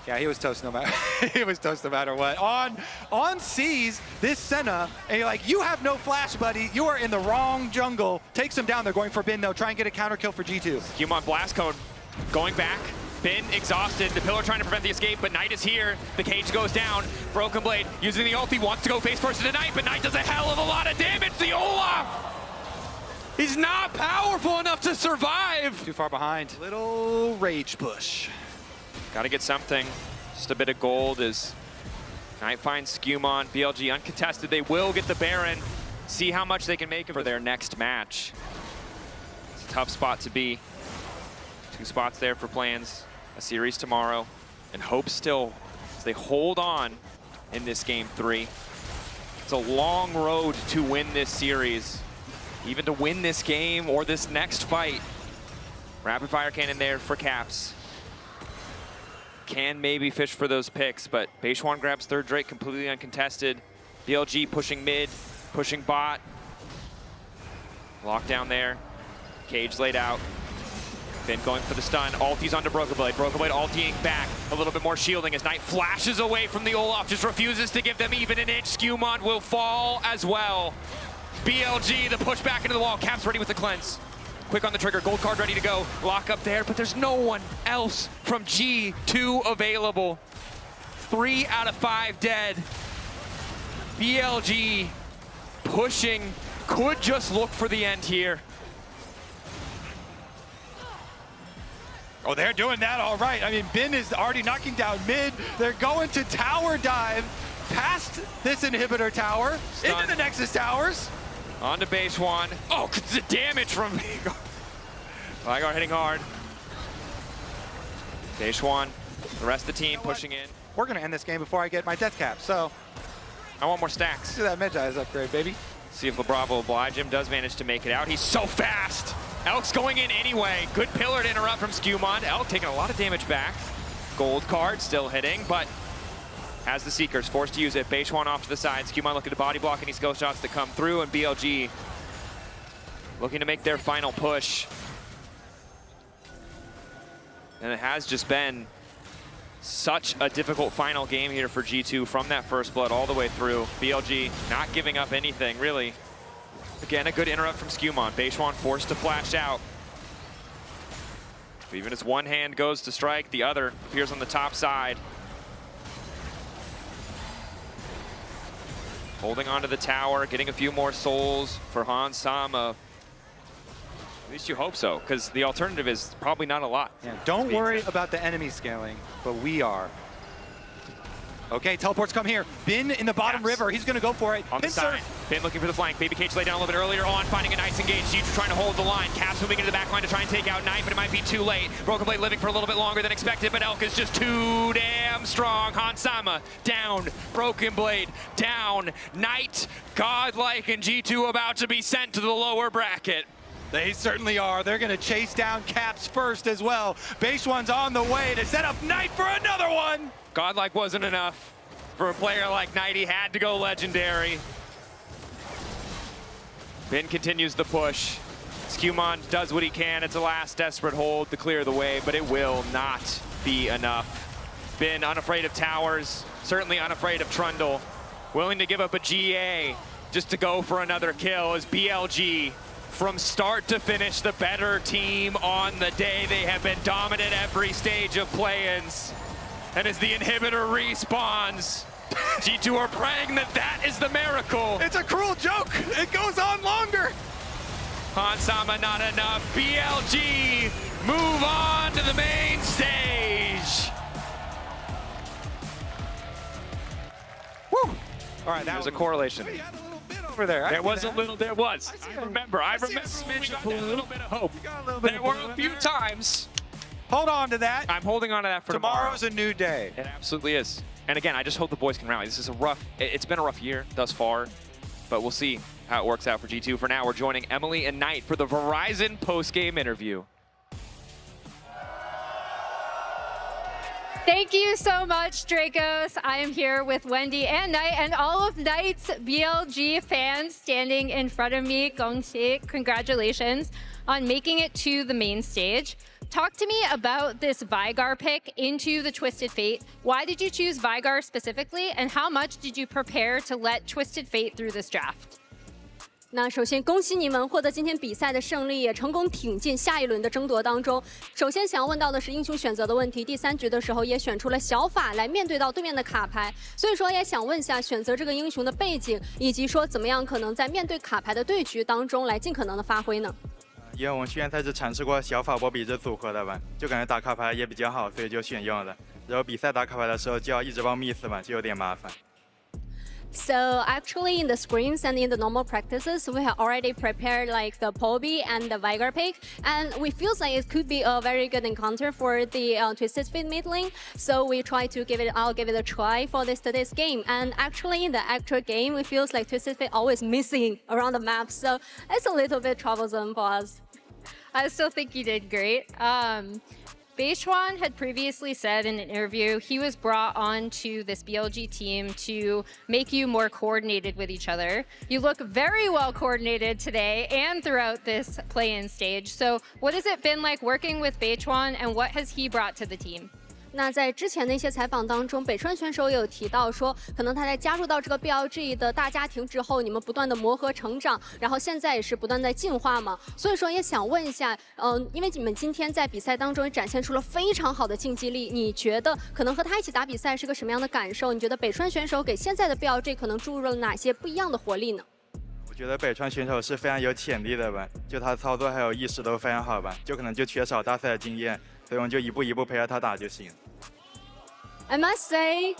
Yeah, he was toast no matter. He was toast no matter what. On C's this Senna, and you're like, you have no flash, buddy. You are in the wrong jungle. Takes him down. They're going for Bin though. Try and get a counter kill for G2. Skewmon blast code going back. Bin exhausted. The pillar trying to prevent the escape, but Knight is here. The cage goes down. Broken Blade using the ulti, wants to go face first into Knight, but Knight does a hell of a lot of damage. The Olaf! He's not powerful enough to survive. Too far behind. Little rage push. Got to get something. Just a bit of gold as Knight finds Skewmon. BLG uncontested. They will get the Baron. See how much they can make for their next match. It's a tough spot to be. 2 spots there for plans. A series tomorrow. And hope still as they hold on in this game 3. It's a long road to win this series. Even to win this game or this next fight. Rapid fire cannon there for Caps. Can maybe fish for those picks, but Beishuan grabs third Drake completely uncontested. BLG pushing mid, pushing bot. Lockdown there. Cage laid out. Finn going for the stun. Ulti's onto Broken Blade. Broken Blade ultiing back. A little bit more shielding as Knight flashes away from the Olaf. Just refuses to give them even an inch. Skewmon will fall as well. BLG, the push back into the wall. Caps ready with the cleanse. Quick on the trigger. Gold card ready to go. Lock up there, but there's no one else from G2 available. 3 out of 5 dead. BLG pushing. Could just look for the end here. Oh, they're doing that all right. I mean, Bin is already knocking down mid. They're going to tower dive past this inhibitor tower, into the Nexus towers. On to Beishuan. Oh, the damage from Vigor. Vigor hitting hard. Beishuan, the rest of the team pushing in. We're going to end this game before I get my death cap, so. I want more stacks. Do that Medjai's upgrade, baby. See if LeBravo will oblige him. Does manage to make it out. He's so fast. Elk's going in anyway. Good pillar to interrupt from Skewmon. Elk taking a lot of damage back. Gold card still hitting, but has the Seekers forced to use it. Beishuan off to the side. Skewmon looking to body block any skill shots that come through, and BLG looking to make their final push. And it has just been such a difficult final game here for G2 from that first blood all the way through. BLG not giving up anything, really. Again, a good interrupt from Skewmon. Beishuan forced to flash out. But even as one hand goes to strike, the other appears on the top side. Holding onto the tower, getting a few more souls for Hansama. At least you hope so, because the alternative is probably not a lot. Yeah, don't worry about the enemy scaling, but we are. Okay, teleports come here. Bin in the bottom river. He's going to go for it. On the side. Bin looking for the flank. Baby Cage laid down a little bit earlier on, finding a nice engage. G2 trying to hold the line. Caps moving into the back line to try and take out Knight, but it might be too late. Broken Blade living for a little bit longer than expected, but Elk is just too damn strong. Hansama down. Broken Blade down. Knight, godlike, and G2 about to be sent to the lower bracket. They certainly are. They're going to chase down Caps first as well. Beishuan's on the way to set up Knight for another one. Godlike wasn't enough. For a player like Knight, he had to go legendary. Bin continues the push. Skewmon does what he can. It's a last desperate hold to clear the way, but it will not be enough. Bin unafraid of towers, certainly unafraid of Trundle. Willing to give up a GA just to go for another kill as BLG, from start to finish, the better team on the day. They have been dominant every stage of play-ins. And as the inhibitor respawns, G2 are praying that that is the miracle. It's a cruel joke. It goes on longer. Hansama not enough. BLG move on to the main stage. Woo! All right, that was a correlation. We had a little bit over there. There was a little I remember we got that little bit of hope. There were a few times. Hold on to that. I'm holding on to that for tomorrow. Tomorrow's a new day. It absolutely is. And again, I just hope the boys can rally. This is a rough, it's been a rough year thus far, but we'll see how it works out for G2. For now, we're joining Emily and Knight for the Verizon post-game interview. Thank you so much, Dracos. I am here with Wendy and Knight and all of Knight's BLG fans standing in front of me. Gongxi, congratulations on making it to the main stage. Talk to me about this Vigar pick into the Twisted Fate. Why did you choose Vigar specifically, and how much did you prepare to let Twisted Fate through this draft? 那首先恭喜你们获得今天比赛的胜利，也成功挺进下一轮的争夺当中。首先想要问到的是英雄选择的问题，第3局的时候也选出了小法来面对到对面的卡牌，所以说也想问一下选择这个英雄的背景，以及说怎么样可能在面对卡牌的对局当中来尽可能的发挥呢？因为我们去年赛是尝试过小法波比这组合的吧，就感觉打卡牌也比较好，所以就选用了。然后比赛打卡牌的时候就要一直报 miss 嘛，就有点麻烦。 So actually in the screens and in the normal practices, we have already prepared like the Poby and the Vigar pick, and we feel like it could be a very good encounter for the Twisted Fate mid lane. So we try to give it a try for today's game. And actually in the actual game, we feel like Twisted Fate always missing around the map, so it's a little bit troublesome for us. I still think you did great. Beishwan had previously said in an interview he was brought on to this BLG team to make you more coordinated with each other. You look very well coordinated today and throughout this play-in stage. So what has it been like working with Beishwan, and what has he brought to the team? 那在之前的一些采访当中，北川选手也有提到说，可能他在加入到这个 BLG 的大家庭之后，你们不断的磨合成长，然后现在也是不断在进化嘛。所以说也想问一下，因为你们今天在比赛当中也展现出了非常好的竞技力，你觉得可能和他一起打比赛是个什么样的感受？你觉得北川选手给现在的 BLG 可能注入了哪些不一样的活力呢？ 我觉得北川选手是非常有潜力的吧，就他操作还有意识都非常好吧，就可能就缺少大赛的经验，所以我们就一步一步陪着他打就行。 I must say,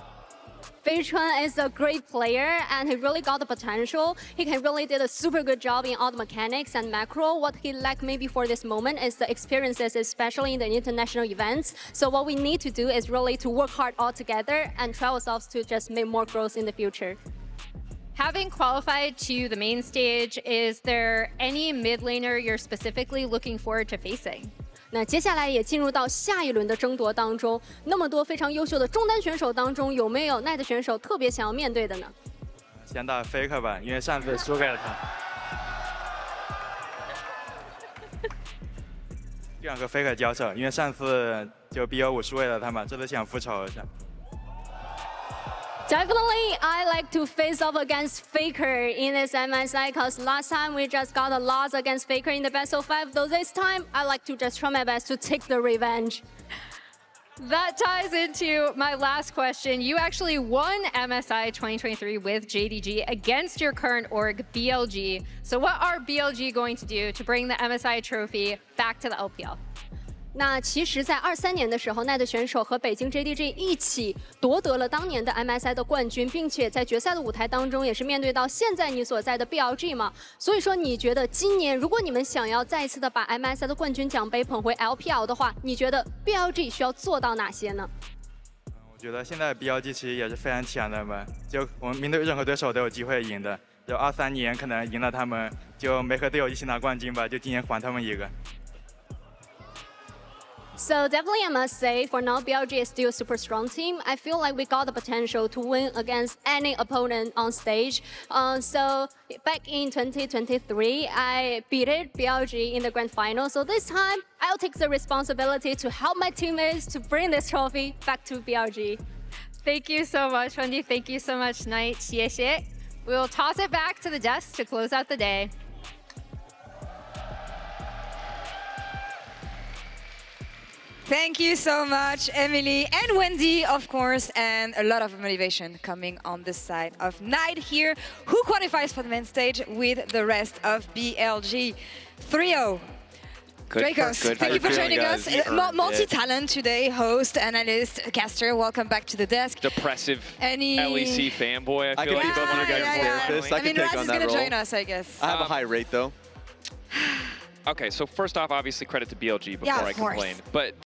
Beichuan is a great player and he really got the potential. He can really did a super good job in all the mechanics and macro. What he lacked maybe for this moment is the experiences, especially in the international events. So what we need to do is really to work hard all together and try ourselves to just make more growth in the future. Having qualified to the main stage, is there any mid laner you're specifically looking forward to facing? 那接下来也进入到下一轮的争夺当中，那么多非常优秀的中单选手当中，有没有奈的选手特别想要面对的呢？先打 Faker 吧，因为上次输给了他。不想和 Faker 交手，因为上次就 BO5输给了他嘛，这次想复仇一下。 Definitely, I like to face off against Faker in this MSI because last time we just got a loss against Faker in the best of 5. Though this time, I like to just try my best to take the revenge. That ties into my last question. You actually won MSI 2023 with JDG against your current org, BLG. So what are BLG going to do to bring the MSI trophy back to the LPL? 那其实，在23年的时候，奈的选手和北京 JDG 一起夺得了当年的 MSI 的冠军，并且在决赛的舞台当中，也是面对到现在你所在的 BLG 嘛。所以说，你觉得今年如果你们想要再一次的把 MSI 的冠军奖杯捧回 LPL 的话，你觉得 BLG 需要做到哪些呢？我觉得现在 BLG 其实也是非常强的嘛，就我们面对任何对手都有机会赢的。就23年可能赢了他们，就没和队友一起拿冠军吧，就今年还他们一个。 So definitely I must say, for now, BLG is still a super strong team. I feel like we got the potential to win against any opponent on stage. So back in 2023, I beat BLG in the grand final. So this time, I'll take the responsibility to help my teammates to bring this trophy back to BLG. Thank you so much, Wendy. Thank you so much, Knight. 谢谢。We will toss it back to the desk to close out the day. Thank you so much, Emily and Wendy, of course, and a lot of motivation coming on the side of Knight here, who qualifies for the main stage with the rest of BLG. 3-0. Dracos, thank you for joining us. Multi-talent today, host, analyst, caster. Welcome back to the desk. Depressive Any... LEC fanboy. I feel like both of you guys this. I can take Raz on is that going to role. join us, I guess. I have a high rate though. Okay, so first off, obviously credit to BLG before I of course. complain. But